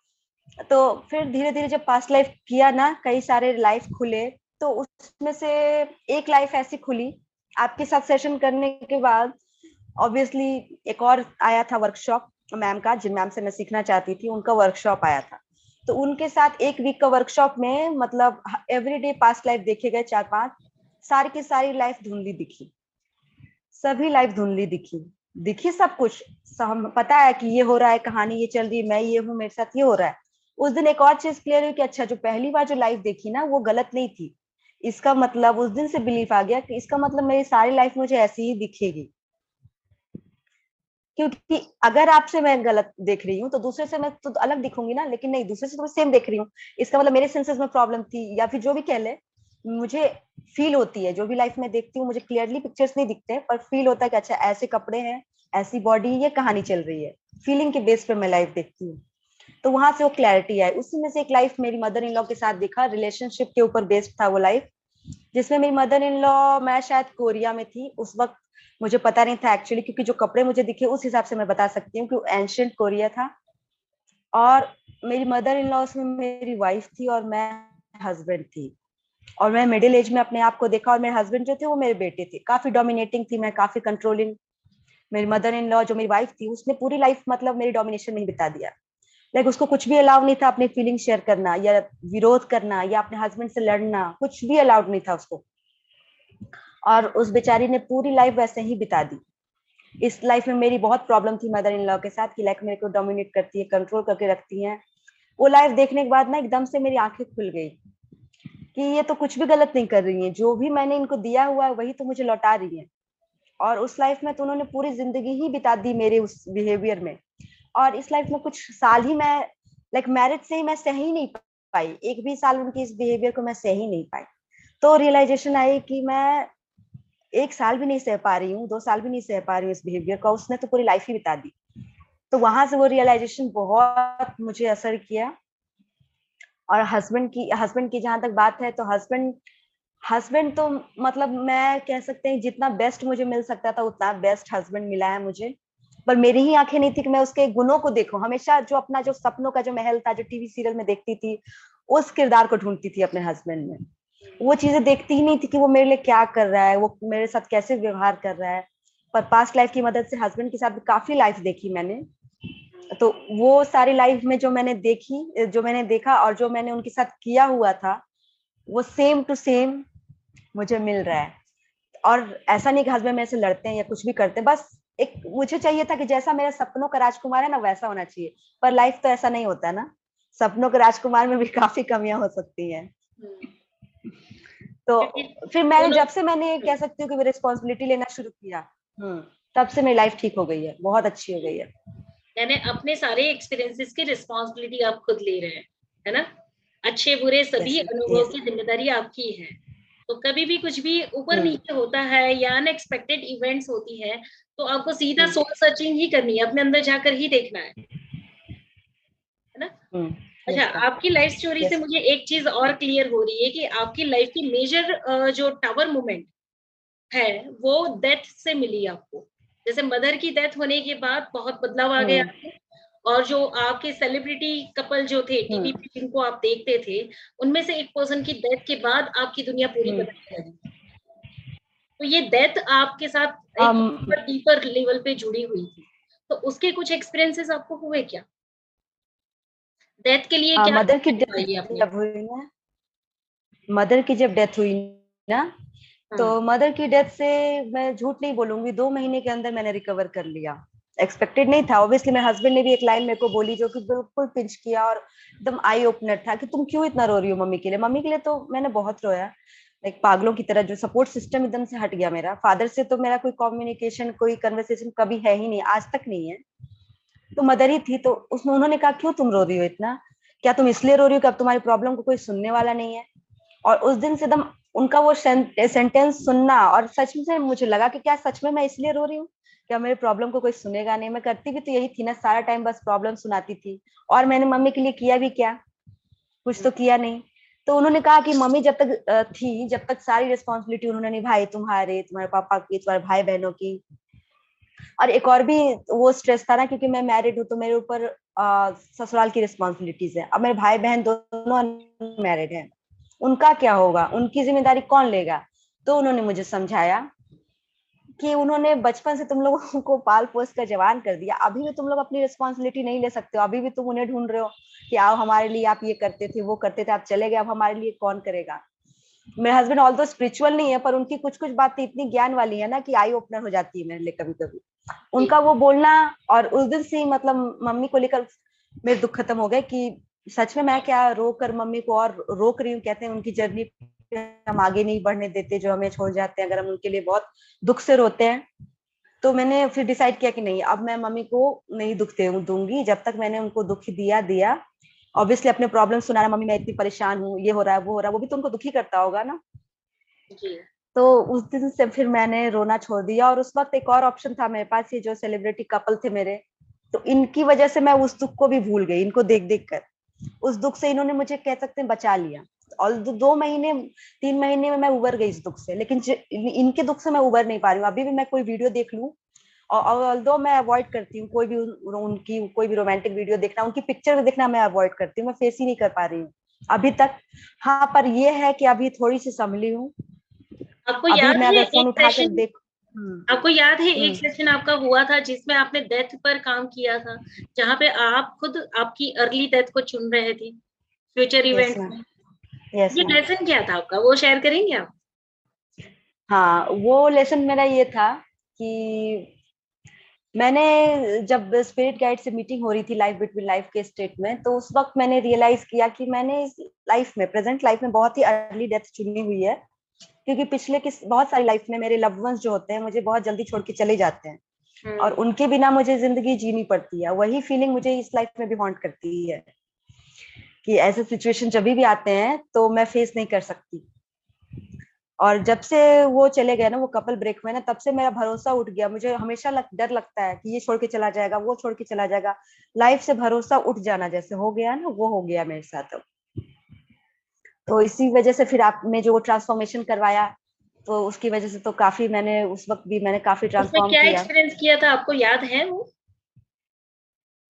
तो फिर धीरे धीरे जब पास्ट लाइफ किया ना, कई सारे लाइफ खुले, तो उसमें से एक लाइफ ऐसी खुली आपके साथ सेशन करने के बाद, ऑब्वियसली एक और आया था वर्कशॉप मैम का, जिन मैम से मैं सीखना चाहती थी, उनका वर्कशॉप आया था। तो उनके साथ एक वीक का वर्कशॉप में मतलब एवरीडे पास्ट लाइफ देखे गए 4-5, सारी की सारी लाइफ धुंधली दिखी, सभी लाइफ धुंधली दिखी, दिखी सब कुछ। हम पता है कि ये हो रहा है, कहानी ये चल रही है, मैं ये हूँ, मेरे साथ ये हो रहा है। उस दिन एक और चीज क्लियर हुई कि अच्छा, जो पहली बार जो लाइफ देखी ना वो गलत नहीं थी। इसका मतलब उस दिन से बिलीफ आ गया कि इसका मतलब मेरी सारी लाइफ मुझे ऐसी ही दिखेगी। क्योंकि अगर आपसे मैं गलत देख रही हूँ तो दूसरे से मैं तो अलग दिखूंगी ना, लेकिन नहीं, दूसरे से तो मैं सेम देख रही हूँ। इसका मतलब मेरे सेंसेस में प्रॉब्लम थी, या फिर जो भी कह ले, मुझे फील होती है, जो भी लाइफ में देखती हूँ मुझे क्लियरली पिक्चर्स नहीं दिखते, पर फील होता है कि अच्छा ऐसे कपड़े हैं, ऐसी बॉडी, ये कहानी चल रही है। फीलिंग के बेस पे मैं लाइफ देखती हूँ। तो वहां से वो क्लैरिटी आई। उसी में से एक लाइफ मेरी मदर इन लॉ के साथ देखा, रिलेशनशिप के ऊपर बेस्ड था वो लाइफ, जिसमें मेरी मदर इन लॉ, मैं शायद कोरिया में थी उस वक्त, मुझे पता नहीं था एक्चुअली, क्योंकि जो कपड़े मुझे दिखे उस हिसाब से मैं बता सकती हूँ कि एंशियंट कोरिया था। और मेरी मदर इन लॉ उसमें मेरी वाइफ थी और मैं हस्बैंड थी। और मैं मिडिल एज में अपने आप को देखा, और मेरे हस्बैंड जो थे वो मेरे बेटे थे। काफी डोमिनेटिंग थी मैं, काफी कंट्रोलिंग। मेरी मदर इन लॉ जो मेरी वाइफ थी, उसने पूरी लाइफ मतलब मेरी डोमिनेशन में ही बिता दिया। लाइक उसको कुछ भी अलाउ नहीं था अपनी फीलिंग शेयर करना, या विरोध करना, या अपने हस्बैंड से लड़ना, कुछ भी अलाउड नहीं था उसको। और उस बेचारी ने पूरी लाइफ वैसे ही बिता दी। इस लाइफ में मेरी बहुत प्रॉब्लम थी मदर इन लॉ के साथ, कि लाइक मेरे को डोमिनेट करती है, कंट्रोल करके रखती हैं। वो लाइफ देखने के बाद ना एकदम से मेरी आंखें खुल गई कि ये तो कुछ भी गलत नहीं कर रही है, जो भी मैंने इनको दिया हुआ है वही तो मुझे लौटा रही है। और उस लाइफ में तो उन्होंने पूरी जिंदगी ही बिता दी मेरे उस बिहेवियर में। और इस लाइफ में कुछ साल ही मैं, लाइक मैरिज से ही मैं सह ही नहीं पाई, एक भी साल उनकी इस बिहेवियर को मैं सह ही नहीं पाई। तो रियलाइजेशन आई कि मैं एक साल भी नहीं सह पा रही हूँ, 2 साल भी नहीं सह पा रही हूँ इस बिहेवियर का, उसने तो पूरी लाइफ ही बिता दी। तो वहां से वो रियलाइजेशन बहुत मुझे असर किया। और हस्बैंड की जहां तक बात है, तो हस्बैंड हस्बैंड तो मतलब मैं कह सकते हैं जितना बेस्ट मुझे मिल सकता था उतना बेस्ट हस्बैंड मिला है मुझे। पर मेरी ही आंखें नहीं थी कि मैं उसके गुणों को देखूं। हमेशा जो अपना जो सपनों का जो महल था, जो टीवी सीरियल में देखती थी, उस किरदार को ढूंढती थी अपने हस्बैंड में। वो चीजें देखती ही नहीं थी कि वो मेरे लिए क्या कर रहा है, वो मेरे साथ कैसे व्यवहार कर रहा है। पर पास्ट लाइफ की मदद से हस्बैंड के साथ भी काफी लाइफ देखी मैंने। तो वो सारी लाइफ में जो मैंने देखी, जो मैंने देखा और जो मैंने उनके साथ किया हुआ था, वो सेम टू सेम मुझे मिल रहा है। और ऐसा नहीं कि हस्बैंड मेरे से लड़ते हैं या कुछ भी करते हैं, बस एक मुझे चाहिए था कि जैसा मेरा सपनों का राजकुमार है ना, वैसा होना चाहिए। पर लाइफ तो ऐसा नहीं होता है ना, सपनों के राजकुमार में भी काफी कमियां हो सकती हैं। तो क्योंकि फिर मैंने, दोनों जब से मैंने कह सकती हूँ कि रिस्पॉन्सिबिलिटी लेना शुरू किया, तब से मेरी लाइफ ठीक हो गई है, बहुत अच्छी हो गई है। यानी अपने सारे एक्सपीरियंसेस की रिस्पॉन्सिबिलिटी आप खुद ले रहे हैं, है ना? अच्छे बुरे सभी यस अनुभव यस। की जिम्मेदारी आपकी है। तो कभी भी कुछ भी ऊपर नीचे होता है या अनएक्सपेक्टेड इवेंट्स होती है, तो आपको सीधा सोल सर्चिंग ही करनी है, अपने अंदर जाकर ही देखना है ना? अच्छा, यस आपकी लाइफ स्टोरी से यस। मुझे एक चीज और क्लियर हो रही है कि आपकी लाइफ की मेजर जो टावर मोमेंट है वो डेथ से मिली आपको। जैसे मदर की डेथ होने के बाद बहुत बदलाव आ गया आपको, और जो आपके सेलिब्रिटी कपल जो थे टीवी पे जिनको आप देखते थे, उनमें से एक पर्सन की डेथ के बाद आपकी दुनिया पूरी बदलने लगी। तो ये डेथ आपके साथ एक डीपर लेवल पे जुड़ी हुई थी, तो उसके कुछ एक्सपीरियंसेस आपको हुए क्या? डेथ के लिए क्या मदर की डेथ पाई आपने? जब हुई ना, मदर की जब डेथ हुई ना, तो हाँ। मदर की डेथ से मैं झूठ नहीं बोलूंगी, 2 महीने के अंदर मैंने रिकवर कर लिया। एक्सपेक्टेड नहीं था ऑब्वियसली। मेरे हस्बैंड ने भी एक लाइन मेरे को बोली जो कि बिल्कुल पिंच किया और एकदम आई ओपनर था, कि तुम क्यों इतना रो रही हो मम्मी के लिए। मम्मी के लिए तो मैंने बहुत रोया, एक पागलों की तरह। जो सपोर्ट सिस्टम एकदम से हट गया मेरा। फादर से तो मेरा कोई कम्युनिकेशन, कोई कन्वर्सेशन कभी है ही नहीं, आज तक नहीं है। तो मदर ही थी, तो उसमें उन्होंने कहा क्यों तुम रो रही हो इतना, क्या तुम इसलिए रो रही हो कि अब तुम्हारी प्रॉब्लम को कोई सुनने वाला नहीं है। और उस दिन से एकदम उनका वो सेंटेंस सुनना, और सच में से मुझे लगा कि क्या सच में मैं इसलिए रो रही हूँ, क्या मेरे प्रॉब्लम को कोई सुनेगा नहीं। मैं करती भी तो यही थी ना, सारा टाइम बस प्रॉब्लम सुनाती थी। और मैंने मम्मी के लिए किया भी क्या, कुछ तो किया नहीं। तो उन्होंने कहा कि मम्मी जब तक थी, जब तक सारी रिस्पॉन्सिबिलिटी उन्होंने निभाई, तुम्हारे तुम्हारे पापा की, तुम्हारे भाई बहनों की। और एक और भी वो स्ट्रेस था ना, क्योंकि मैं मैरिड हूँ, तो मेरे ऊपर ससुराल की रिस्पॉन्सिबिलिटीज है। अब मेरे भाई बहन दोनों मैरिड हैं, उनका क्या होगा, उनकी जिम्मेदारी कौन लेगा। तो उन्होंने मुझे समझाया, कि उन्होंने बचपन से तुम लोगों को पाल पोस कर जवान कर दिया, अभी भी तुम लोग अपनी रिस्पॉन्सिबिलिटी नहीं ले सकते हो, अभी भी तुम उन्हें ढूंढ रहे हो कि आओ हमारे लिए, आप ये करते थे वो करते थे, आप चले गए, अब हमारे लिए कौन करेगा। मेरे हस्बैंड ऑल दो स्पिरिचुअल नहीं है, पर उनकी कुछ कुछ बातें इतनी ज्ञान वाली है ना कि आई ओपनर हो जाती है मेरे लिए कभी कभी जी उनका वो बोलना। और उस दिन से ही मतलब मम्मी को लेकर मेरे दुख खत्म हो गए कि सच में मैं क्या रो कर मम्मी को और रोक रही हूँ। कहते हैं उनकी जर्नी हम आगे नहीं बढ़ने देते, जो हमें छोड़ जाते हैं, अगर हम उनके लिए बहुत दुख से रोते हैं। तो मैंने फिर डिसाइड किया कि नहीं, अब मैं मम्मी को नहीं दुख दूंगी। जब तक मैंने उनको दुख दिया दिया, ऑब्वियसली अपने प्रॉब्लम सुनाना, मम्मी मैं इतनी परेशान हूँ, ये हो रहा है वो हो रहा है, वो भी तो उनको दुखी करता होगा ना। जी तो उस दिन से फिर मैंने रोना छोड़ दिया। और उस वक्त एक और ऑप्शन था मेरे पास, ये जो सेलिब्रिटी कपल थे मेरे, तो इनकी वजह से मैं उस दुख को भी भूल गई, इनको देख देख कर। उस दुख से इन्होंने मुझे कह सकते हैं बचा लिया। और 2 महीने 3 महीने में मैं उबर गई इस दुख से, लेकिन इनके दुख से मैं उबर नहीं पा रही हूँ। अभी भी मैं कोई वीडियो देख लूं, और ऑल्दो मैं अवॉइड करती हूँ कोई भी उनकी कोई भी रोमांटिक वीडियो देखना, उनकी पिक्चर देखना मैं अवॉइड करती हूँ, मैं फेस ही नहीं कर पा रही हूँ अभी तक। हाँ, पर ये है कि अभी थोड़ी सी संभली हूँ। आपको अभी याद मैं है अगर फोन एक उठाकर सेशन देख। आपको याद है एक हम्म। सेशन आपका हुआ था जिसमें आपने डेथ पर काम किया था, जहाँ पे आप खुद आपकी अर्ली डेथ को चुन रहे थे फ्यूचर यस इवेंट्स मैम। में। यस ये मैम। लेसन क्या था आपका, वो शेयर करेंगे आप? हाँ, वो लेसन मेरा ये था कि मैंने जब स्पिरिट गाइड से मीटिंग हो रही थी लाइफ बिटवीन लाइफ के स्टेट में, तो उस वक्त मैंने रियलाइज किया कि मैंने इस लाइफ में, प्रेजेंट लाइफ में बहुत ही अर्ली डेथ चुनी हुई है। क्योंकि पिछले किस बहुत सारी लाइफ में मेरे लव्ड वंस जो होते हैं मुझे बहुत जल्दी छोड़ के चले जाते हैं, और हम्म। उनके बिना मुझे जिंदगी जीनी पड़ती है। वही फीलिंग मुझे इस लाइफ में भी हॉन्ट करती है कि ऐसे सिचुएशन जब भी आते हैं तो मैं फेस नहीं कर सकती। और जब से वो चले गए ना, वो कपल ब्रेक में ना, तब से मेरा भरोसा उठ गया। मुझे हमेशा डर लगता है कि ये छोड़ के चला जाएगा, वो छोड़ के चला जाएगा। लाइफ से भरोसा उठ जाना जैसे हो गया ना, वो हो गया मेरे साथ अब। तो इसी वजह से फिर आपने जो ट्रांसफॉर्मेशन करवाया, तो उसकी वजह से तो काफी मैंने उस वक्त भी मैंने काफी उसमें ट्रांसफॉर्म क्या किया। एक्सपीरियंस किया था, आपको याद है वो?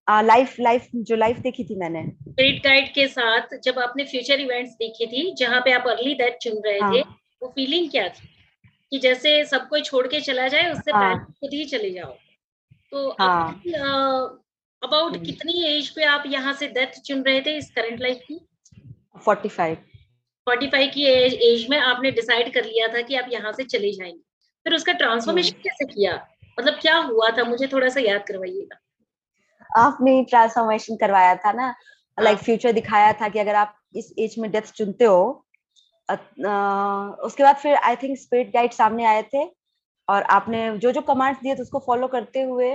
लाइफ लाइफ जो लाइफ देखी थी मैंने। स्पिरिट गाइड के साथ जब आपने फ्यूचर इवेंट्स देखी थी जहाँ पे आप अर्ली डेथ चुन रहे थे, हाँ। वो फीलिंग क्या थी कि जैसे सब कोई छोड़ के चला जाए उससे पहले हाँ। खुद ही चले जाओ? तो हाँ। अपनी अबाउट हम्म। कितनी एज पे आप यहाँ से डेथ चुन रहे थे इस करंट लाइफ की? 45। 45 की एज में आपने डिसाइड कर लिया था कि आप यहाँ से चले जाएंगे। फिर उसका हम्म। ट्रांसफॉर्मेशन कैसे किया, मतलब क्या हुआ था, मुझे थोड़ा सा याद करवाइएगा। आपने ट्रांसफॉर्मेशन करवाया था ना, लाइक हाँ। फ्यूचर दिखाया था कि अगर आप इस एज में डेथ चुनते हो। उसके बाद फिर आई थिंक स्पिरिट गाइड सामने आए थे, और आपने जो जो कमांड्स दिए थे उसको फॉलो करते हुए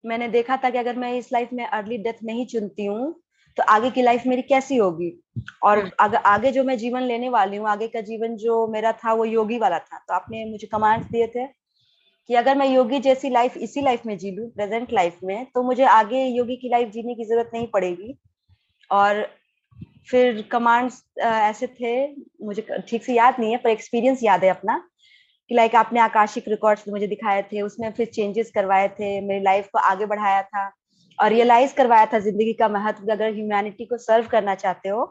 मैंने देखा था कि अगर मैं इस लाइफ में अर्ली डेथ नहीं चुनती हूँ तो आगे की लाइफ मेरी कैसी होगी। और हम्म। आगे जो मैं जीवन लेने वाली हूँ, आगे का जीवन जो मेरा था वो योगी वाला था। तो आपने मुझे कमांड्स दिए थे कि अगर मैं योगी जैसी लाइफ इसी लाइफ में जी लूँ, प्रेजेंट लाइफ में, तो मुझे आगे योगी की लाइफ जीने की जरूरत नहीं पड़ेगी। और फिर कमांड्स ऐसे थे, मुझे ठीक से याद नहीं है पर एक्सपीरियंस याद है अपना, कि लाइक आपने आकाशिक रिकॉर्ड्स मुझे दिखाए थे, उसमें फिर चेंजेस करवाए थे, मेरी लाइफ को आगे बढ़ाया था, और रियलाइज करवाया था जिंदगी का महत्व। अगर ह्यूमैनिटी को सर्व करना चाहते हो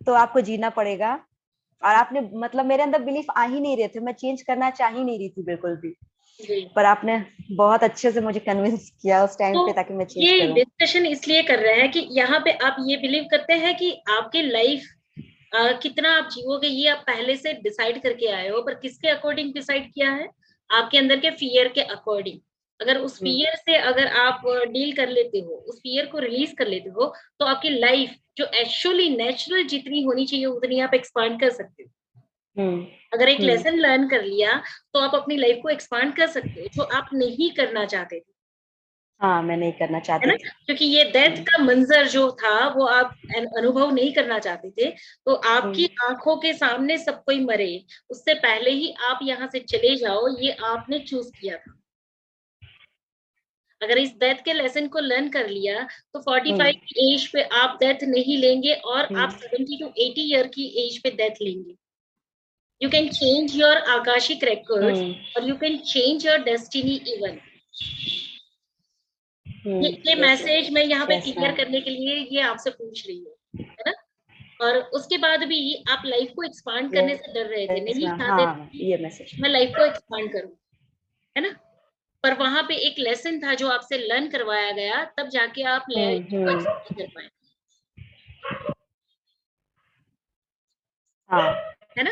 तो आपको जीना पड़ेगा। और आपने मतलब मेरे अंदर बिलीफ आ ही नहीं रहे थे, मैं चेंज करना चाह ही नहीं रही थी बिल्कुल भी, जी। पर आपने बहुत अच्छे से मुझे कन्विंस किया उस टाइम तो पे ताकि मैं चेंज ये करूं। डिस्कशन इसलिए कर रहे हैं कि यहाँ पे आप ये बिलीव करते हैं कि आपकी लाइफ कितना आप जीवोगे ये आप पहले से डिसाइड करके आए हो, पर किसके अकॉर्डिंग डिसाइड किया है? आपके अंदर के फियर के अकॉर्डिंग। अगर उस हम्म। फियर से अगर आप डील कर लेते हो, उस फियर को रिलीज कर लेते हो, तो आपकी लाइफ जो एक्चुअली नेचुरल जितनी होनी चाहिए उतनी आप एक्सपांड कर सकते हो। हम्म। अगर एक हम्म। लेसन लर्न कर लिया तो आप अपनी लाइफ को एक्सपांड कर सकते हो, जो आप नहीं करना चाहते थे। हाँ, मैं नहीं करना है चाहती ना? थी। क्योंकि ये डेथ हम्म। का मंजर जो था वो आप अनुभव नहीं करना चाहते थे। तो आपकी हम्म। आंखों के सामने सब कोई मरे, उससे पहले ही आप यहाँ से चले जाओ, ये आपने चूज किया था। अगर इस डेथ के लेसन को लर्न कर लिया तो 45 हम्म। की एज पे आप डेथ नहीं लेंगे और हम्म। आप 70 टू 80 ईयर की एज पे डेथ लेंगे। You can change your Akashic records hmm. और you can change your destiny even. ये यस मैसेज मैं यहाँ पे यस क्लियर मैम। करने के लिए ये आपसे पूछ रही हूँ, है ना? और उसके बाद भी आप लाइफ को एक्सपांड करने से डर रहे थे, यस नहीं मैम। चाहते थे हाँ, कि ये मैसेज। मैं लाइफ को एक्सपांड करूं। है ना? पर वहां पे एक लेसन था जो आपसे लर्न करवाया गया, तब जाके आप लाइफ को हम्म। एक्सप्लोर कर पाए, हाँ है ना?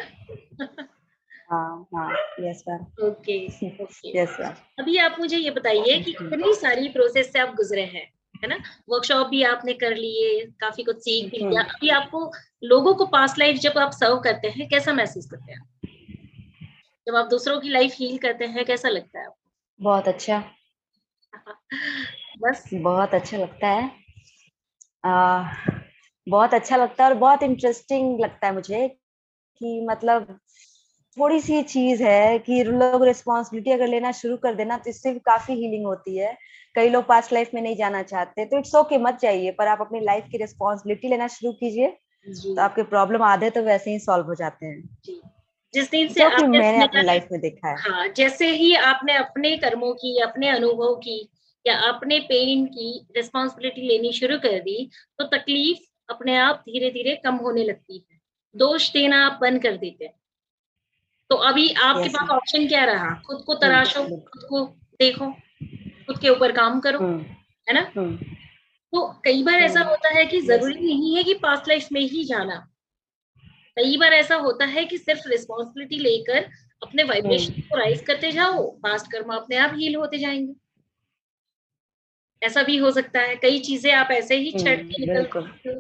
हाँ हाँ। Yes ma'am. Okay, okay. Yes ma'am. अभी आप मुझे ये बताइए कि कितनी सारी प्रोसेस से आप गुजरे हैं, है ना? वर्कशॉप भी आपने कर लिए, काफी कुछ सीख भी लिया। अभी आपको लोगों को पास्ट लाइफ जब आप सर्व करते हैं, कैसा महसूस करते हैं? जब आप दूसरों की लाइफ हील करते हैं, कैसा लगता है बहुत अच्छा। आपको? बस। बहुत अच्छा लगता है। आ, बहुत अच्छा लगता है और बहुत इंटरेस्टिंग लगता है मुझे कि मतलब थोड़ी सी चीज है कि लोग रिस्पॉन्सिबिलिटी अगर लेना शुरू कर देना तो इससे भी काफी हीलिंग होती है। कई लोग पास्ट लाइफ में नहीं जाना चाहते तो इट्स ओके, मत जाइए, पर आप अपनी लाइफ की रिस्पॉन्सिबिलिटी लेना शुरू कीजिए जी, तो आपके प्रॉब्लम आधे तो वैसे ही सॉल्व हो जाते हैं, जी। जिस दिन से जो कि आपने मैंने अपने, अपनी लाइफ में देखा है। हाँ, जैसे ही आपने अपने कर्मों की, अपने अनुभव की या अपने पेन की रिस्पॉन्सिबिलिटी लेनी शुरू कर दी, तो तकलीफ अपने आप धीरे धीरे कम होने लगती है। दोष देना आप बंद कर देते हैं। तो अभी आपके यस पास मैम। ऑप्शन क्या रहा? खुद को तराशो, बिल्कुल। खुद को देखो, खुद के ऊपर काम करो, हम्म है ना? हम्म तो कई बार ऐसा होता है कि यस। जरूरी नहीं है कि पास्ट लाइफ में ही जाना। कई बार ऐसा होता है कि सिर्फ रिस्पॉन्सिबिलिटी लेकर अपने वाइब्रेशन हम्म को राइज करते जाओ, पास्ट कर्म अपने आप हील होते जाएंगे। ऐसा भी हो सकता है, कई चीजें आप ऐसे ही छੱड के निकल बिल्कुल सकते हो,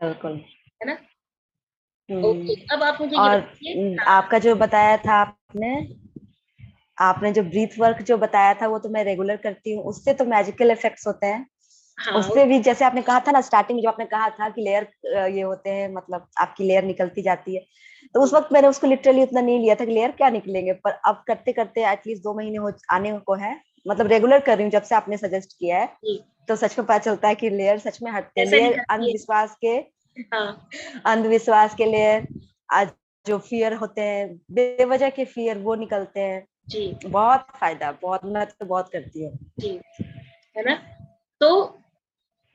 बिल्कुल। है ना? ओके, हम्म। अब आप मुझे ये और बताइए। हाँ, आपका जो बताया था आपने आपने जो ब्रीथ वर्क जो बताया था वो तो मैं रेगुलर करती हूँ, उससे तो मैजिकल इफेक्ट्स होते हैं। हाँ, उससे भी जैसे आपने कहा था ना स्टार्टिंग में, जो आपने कहा था कि लेयर ये होते हैं, मतलब आपकी लेयर निकलती जाती है, तो उस जी, वक्त मैंने उसको लिटरली उतना नहीं लिया था कि लेयर क्या निकलेंगे, पर अब करते करते एटलीस्ट 2 महीने हो आने को है, मतलब रेगुलर कर रही हूँ जब से आपने सजेस्ट किया है, जी। तो सच में पता चलता है कि लेयर सच में हटते हैं, कैसे लेयर निकलती है? हाँ, अंधविश्वास के लेयर, आज जो फियर होते हैं, बेवजह के फियर, वो निकलते हैं। जी, बहुत फायदा, बहुत, मैं तो बहुत करती हूँ। जी, है ना? तो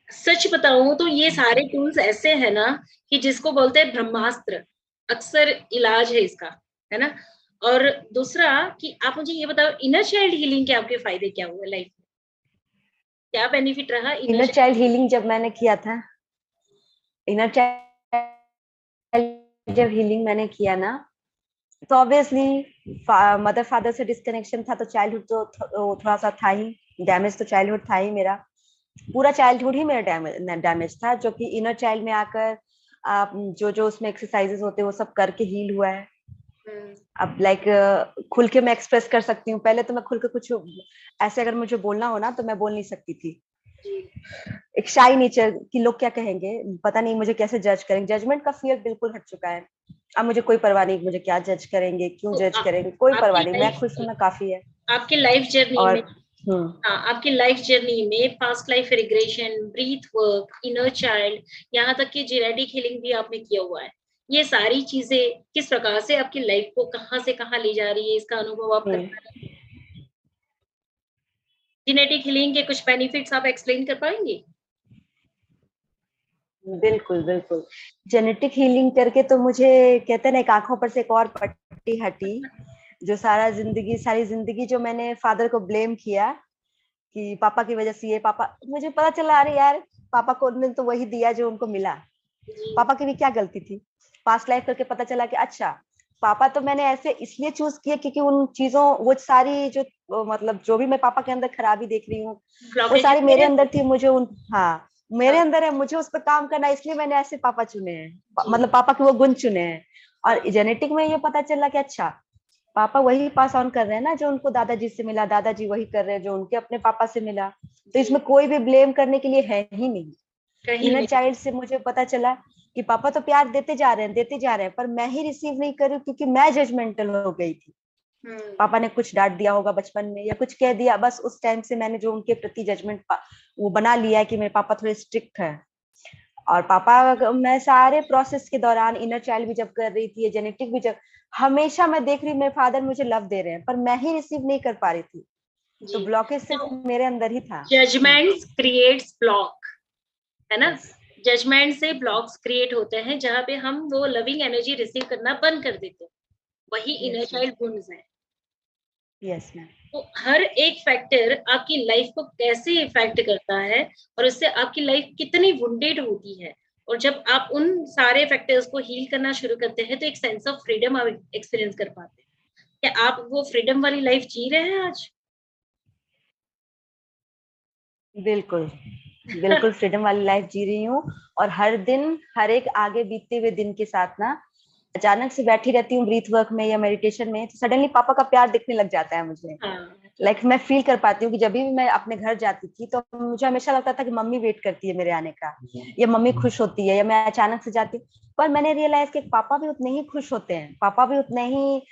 सच बताऊं तो ये सारे टूल्स ऐसे हैं ना कि जिसको बोलते हैं ब्रह्मास्त्र, अक्सर इलाज है इसका, है ना? और दूसरा कि आप मुझे ये बताओ, इनर चाइल्ड हीलिंग के आपके फायदे क्या हुए लाइफ में? क्या बेनिफिट रहा inner inner child? Child healing जब मैंने किया था, इनर चाइल्ड जब हीलिंग मैंने किया ना, तो ऑब्वियसली मदर फादर से डिस्कनेक्शन था, तो चाइल्डहुड तो थोड़ा सा था ही, डैमेज तो चाइल्डहुड था ही मेरा, पूरा चाइल्डहुड ही मेरा डैमेज था, जो कि इनर चाइल्ड में आकर आप जो जो उसमें एक्सरसाइजेस होते हैं वो सब करके हील हुआ है। हम्म, अब लाइक खुल के मैं एक्सप्रेस कर सकती हूँ, पहले तो मैं खुल के कुछ ऐसे अगर मुझे बोलना हो ना तो मैं बोल नहीं सकती थी, जी। एक शाई नेचर कि लोग क्या कहेंगे, पता नहीं मुझे कैसे जज करेंगे, जजमेंट का फियर बिल्कुल हट चुका है। अब मुझे कोई परवाह नहीं मुझे क्या जज करेंगे, क्यों तो जज करेंगे, कोई आपकी परवाह नहीं, मैं खुश हूं, लाइफ, मैं काफी है। आपकी लाइफ जर्नी में, और हम्म हाँ, आपकी लाइफ जर्नी में past life regression, breath work, inner child, यहाँ तक कि जेनेटिक हीलिंग भी आपने किया हुआ है। ये सारी चीजें किस प्रकार से आपकी लाइफ को कहाँ से कहाँ ले जा रही है, इसका अनुभव आप कर हम्म पा रहे हैं? जेनेटिक हीलिंग के कुछ बेनिफिट्स आप एक्सप्लेन कर पाएंगे? बिल्कुल बिल्कुल। जेनेटिक हीलिंग करके तो मुझे, कहते हैं ना, एक आंखों पर से एक और पट्टी हटी, जो सारी जिंदगी जो मैंने फादर को ब्लेम किया कि पापा की वजह से ये, पापा, मुझे पता चला अरे यार, पापा को ने तो वही दिया जो उनको मिला, जी, पापा की भी क्या गलती थी। पास्ट लाइफ करके पता चला कि अच्छा, पापा तो मैंने ऐसे इसलिए चूज किए क्योंकि उन चीजों, वो सारी जो मतलब जो भी मैं पापा के अंदर खराबी देख रही हूँ वो ब्लॉकेजेस सारी मेरे थे। अंदर थी, मुझे उन, हाँ, मेरे हाँ, अंदर है, मुझे उस पर काम करना है, इसलिए मैंने ऐसे पापा चुने हैं, जी, मतलब पापा के वो गुण चुने हैं। और हाँ, जेनेटिक में ये पता चला कि अच्छा, पापा वही पास ऑन कर रहे हैं ना जो उनको दादाजी से मिला, दादाजी वही कर रहे हैं जो उनके अपने पापा से मिला, तो जी, इसमें कोई भी ब्लेम करने के लिए है ही नहीं। कहीं इनर नहीं। चाइल्ड से मुझे पता चला कि पापा तो प्यार देते जा रहे हैं, देते जा रहे हैं, पर मैं ही रिसीव नहीं कर रही हूँ क्योंकि मैं जजमेंटल हो गई थी। हम्म, पापा ने कुछ डांट दिया होगा बचपन में या कुछ कह दिया, बस उस टाइम से मैंने जो उनके प्रति जजमेंट वो बना लिया है कि मेरे पापा थोड़े स्ट्रिक्ट है। और पापा, मैं सारे प्रोसेस के दौरान इनर चाइल्ड भी जब कर रही थी, जेनेटिक भी जब, हमेशा मैं देख रही मेरे फादर मुझे लव दे रहे हैं पर मैं ही रिसीव नहीं कर पा रही थी, तो जी। ब्लॉकेज तो सिर्फ मेरे अंदर ही था। जजमेंट्स क्रिएट्स ब्लॉक, है ना? यस। जजमेंट से ब्लॉक्स क्रिएट होते हैं जहां पे हम वो लविंग एनर्जी रिसीव करना बंद कर देते हैं। वही इनर यस। चाइल्ड वुंड्स है। Yes ma'am. तो हर एक फैक्टर आपकी लाइफ को कैसे इफेक्ट करता है और उससे आपकी लाइफ कितनी वुंडेड होती है। और जब आप उन सारे फैक्टर्स को हील करना शुरू करते हैं तो एक सेंस ऑफ फ्रीडम आप एक्सपीरियंस कर पाते हैं। क्या आप वो फ्रीडम वाली लाइफ जी रहे हैं आज? बिल्कुल, बिल्कुल फ्रीडम वाली लाइफ जी रही हूँ। और हर दिन, हर एक आगे बीतते हुए दिन के साथ ना, अचानक से बैठी रहती हूँ ब्रीथ वर्क में या मेडिटेशन में, तो सडनली पापा का प्यार दिखने लग जाता है मुझे। हाँ। मैं फील कर पाती हूँ कि जब भी मैं अपने घर जाती थी तो मुझे हमेशा लगता था कि मम्मी वेट करती है मेरे आने का, या मम्मी खुश होती है, या मैं अचानक से जाती हूँ। पर मैंने रियलाइज कि पापा भी उतने ही खुश होते हैं, पापा भी उतने ही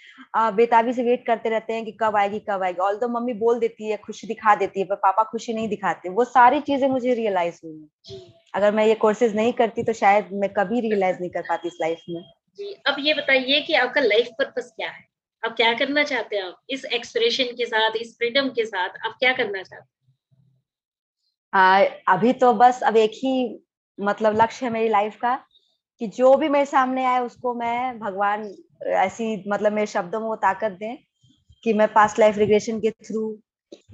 बेताबी से वेट करते रहते हैं कि कब आएगी कब आएगी। ऑल्दो मम्मी बोल देती है, खुशी दिखा देती है, पर पापा खुशी नहीं दिखाते। वो सारी चीजें मुझे रियलाइज हुई हैं। जी। अगर मैं ये कोर्सेज नहीं करती तो शायद मैं कभी रियलाइज नहीं कर पाती इस लाइफ में। जी, अब ये बताइए कि आपका लाइफ पर्पस क्या है? आप क्या करना चाहते हैं? आप इस एक्सप्रेशन के साथ, इस फ्रीडम के साथ आप क्या करना चाहते अभी तो बस अब एक ही मतलब लक्ष्य है मेरी लाइफ का, कि जो भी मेरे सामने आए उसको मैं भगवान ऐसी मतलब मेरे शब्दों में वो ताकत दें कि मैं पास्ट लाइफ रिग्रेशन के थ्रू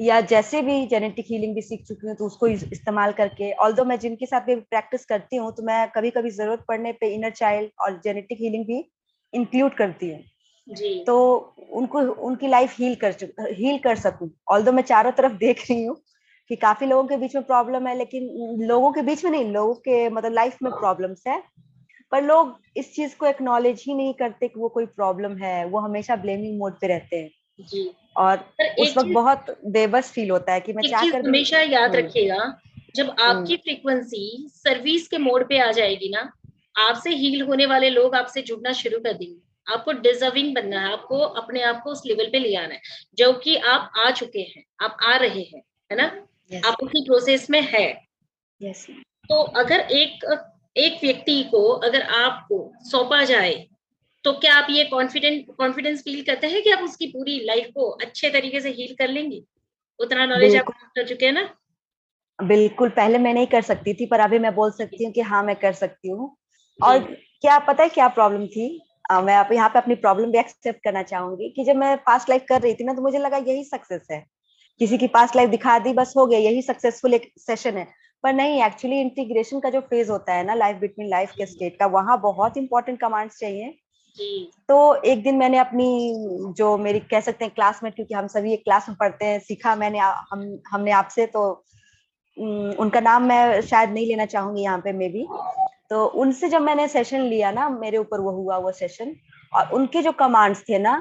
या जैसे भी जेनेटिक हीलिंग भी सीख चुकी हूँ तो उसको इस्तेमाल करके, ऑल्दो मैं जिम के साथ भी प्रैक्टिस करती हूँ तो मैं कभी कभी जरूरत पड़ने पे इनर चाइल्ड और जेनेटिक हीलिंग भी इंक्लूड करती हूँ, हैं? जी। तो उनको उनकी लाइफ हील कर सकूं। ऑल्दो मैं चारों तरफ देख रही हूँ कि काफी लोगों के बीच में प्रॉब्लम है, लेकिन लोगों के बीच में नहीं, लोगों के मतलब लाइफ में प्रॉब्लम्स है, पर लोग इस चीज को एक्नॉलेज ही नहीं करते कि वो कोई प्रॉब्लम है। वो हमेशा ब्लेमिंग मोड पे रहते हैं, जी। और पर उस वक्त बहुत बेबस फील होता है कि मैं एक चाह चीज कर भी। हमेशा याद रखिएगा, जब हम्म। आपकी फ्रीक्वेंसी सर्विस के मोड पे आ जाएगी ना, आपसे हील होने वाले लोग आपसे जुड़ना शुरू कर देंगे। आपको डिजर्विंग बनना है, आपको अपने आप को उस लेवल पे ले आना है जो कि आप आ चुके हैं, आप आ रहे हैं, है ना? यस। आप उसी प्रोसेस में है। यस। तो अगर एक एक व्यक्ति को अगर आपको सौंपा जाए, तो क्या आप ये कॉन्फिडेंस फील करते हैं कि आप उसकी पूरी लाइफ को अच्छे तरीके से हील कर लेंगे? उतना नॉलेज आप बिल्कुल, कर चुके हैं ना? बिल्कुल पहले मैं नहीं कर सकती थी, पर अभी मैं बोल सकती हूँ कि हाँ मैं कर सकती हूँ। और जी। क्या पता है क्या प्रॉब्लम थी? मैं आप यहाँ पे अपनी प्रॉब्लम भी एक्सेप्ट करना चाहूंगी कि जब मैं पास्ट लाइफ कर रही थी ना तो मुझे लगा यही सक्सेस है, किसी की पास्ट लाइफ दिखा दी बस हो गया, यही सक्सेसफुल एक सेशन है। पर नहीं, एक्चुअली इंटीग्रेशन का जो फेज होता है ना लाइफ बिटवीन लाइफ के जी। स्टेट का, वहाँ बहुत इंपॉर्टेंट कमांड्स चाहिए। जी। तो एक दिन मैंने अपनी जो मेरी कह सकते हैं क्लासमेट, क्योंकि हम सभी एक क्लास में पढ़ते हैं, सीखा मैंने हमने आपसे, तो उनका नाम मैं शायद नहीं लेना चाहूंगी यहाँ पे मे बी। तो उनसे जब मैंने सेशन लिया ना, मेरे ऊपर वो हुआ वो सेशन, और उनके जो कमांड्स थे ना,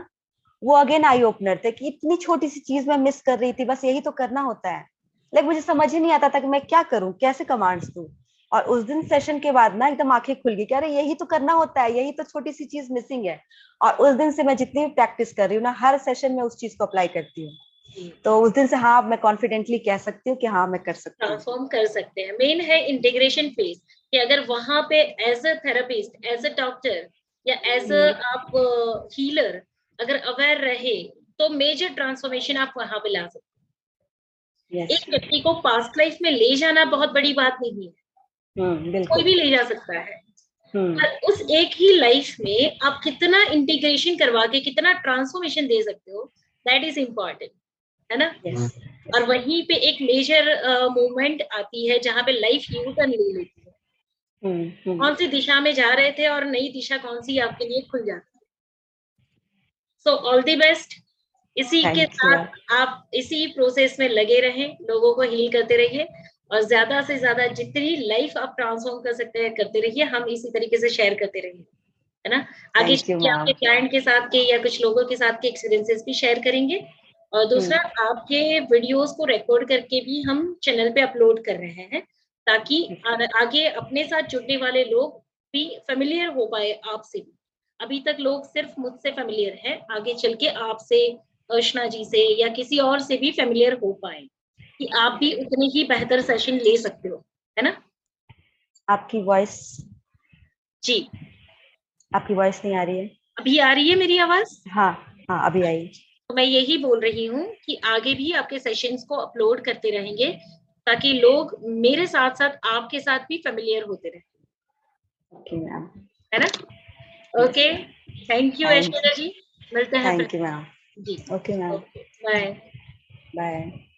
वो अगेन आई ओपनर थे कि इतनी छोटी सी चीज मैं मिस कर रही थी, बस यही तो करना होता है। मुझे समझ ही नहीं आता था कि मैं क्या करूं, कैसे कमांड्स दूं। और उस दिन सेशन के बाद ना एकदम आंखें खुल गई कि अरे यही तो करना होता है, यही तो छोटी सी चीज मिसिंग है। और उस दिन से मैं जितनी भी प्रैक्टिस कर रही हूँ ना, हर सेशन में उस चीज को अप्लाई करती हूँ। जी। तो उस दिन से हाँ मैं कॉन्फिडेंटली कह सकती हूँ कि हाँ मैं कर सकती हूँ। ट्रांसफॉर्म कर सकते हैं। मेन है इंटीग्रेशन फेज, कि अगर वहां पे as a therapist, as a doctor या एज अ आप हीलर अगर अवेयर रहे, तो मेजर ट्रांसफॉर्मेशन आप वहां पे ला सकते हैं। यस। एक व्यक्ति को पास्ट लाइफ में ले जाना बहुत बड़ी बात नहीं है, कोई बिल्कुल। भी ले जा सकता है। हम्म। पर उस एक ही लाइफ में आप कितना इंटीग्रेशन करवा के कितना ट्रांसफॉर्मेशन दे सकते हो, दैट इज इम्पॉर्टेंट, है ना? यस। और वहीं पे एक मेजर मूवमेंट आती है जहां पे लाइफ यू टर्न ले लेती है। हम्म। कौन सी दिशा में जा रहे थे और नई दिशा कौन सी आपके लिए खुल जाती है। So all the best. इसी के थैंक यू। साथ आप इसी प्रोसेस में लगे रहें, लोगों को हील करते रहिए, और ज्यादा से ज्यादा जितनी लाइफ आप ट्रांसफॉर्म कर सकते हैं करते रहिए। हम इसी तरीके से शेयर करते रहिए, है ना? आगे थैंक चल यू के आपके मैम। क्लाइंट के साथ के या कुछ लोगों के साथ के एक्सपीरियंसेस भी शेयर करेंगे। और दूसरा, हम्म। आपके वीडियोस को रिकॉर्ड करके भी हम चैनल पे अपलोड कर रहे हैं, ताकि आगे अपने साथ जुड़ने वाले लोग भी फेमिलियर हो पाए आपसे भी। अभी तक लोग सिर्फ मुझसे फेमिलियर हैं, आगे चल के आपसे, अर्चना जी से या किसी और से भी फेमिलियर हो पाए, कि आप भी उतने ही बेहतर सेशन ले सकते हो, है ना? आपकी वॉइस, जी। आपकी वॉइस नहीं आ रही है। अभी आ रही है मेरी आवाज? हाँ। हाँ अभी आई। तो मैं यही बोल रही हूँ कि आगे भी आपके सेशंस को अपलोड करते रहेंगे, ताकि लोग मेरे साथ साथ आपके साथ भी फेमिलियर होते रहे, ओके मैम। है ना? Yes okay. Ma'am. Thank you thank Aishwarya ji. मिलते हैं फिर। Thank you ma'am. जी। Okay ma'am, okay, bye. Bye.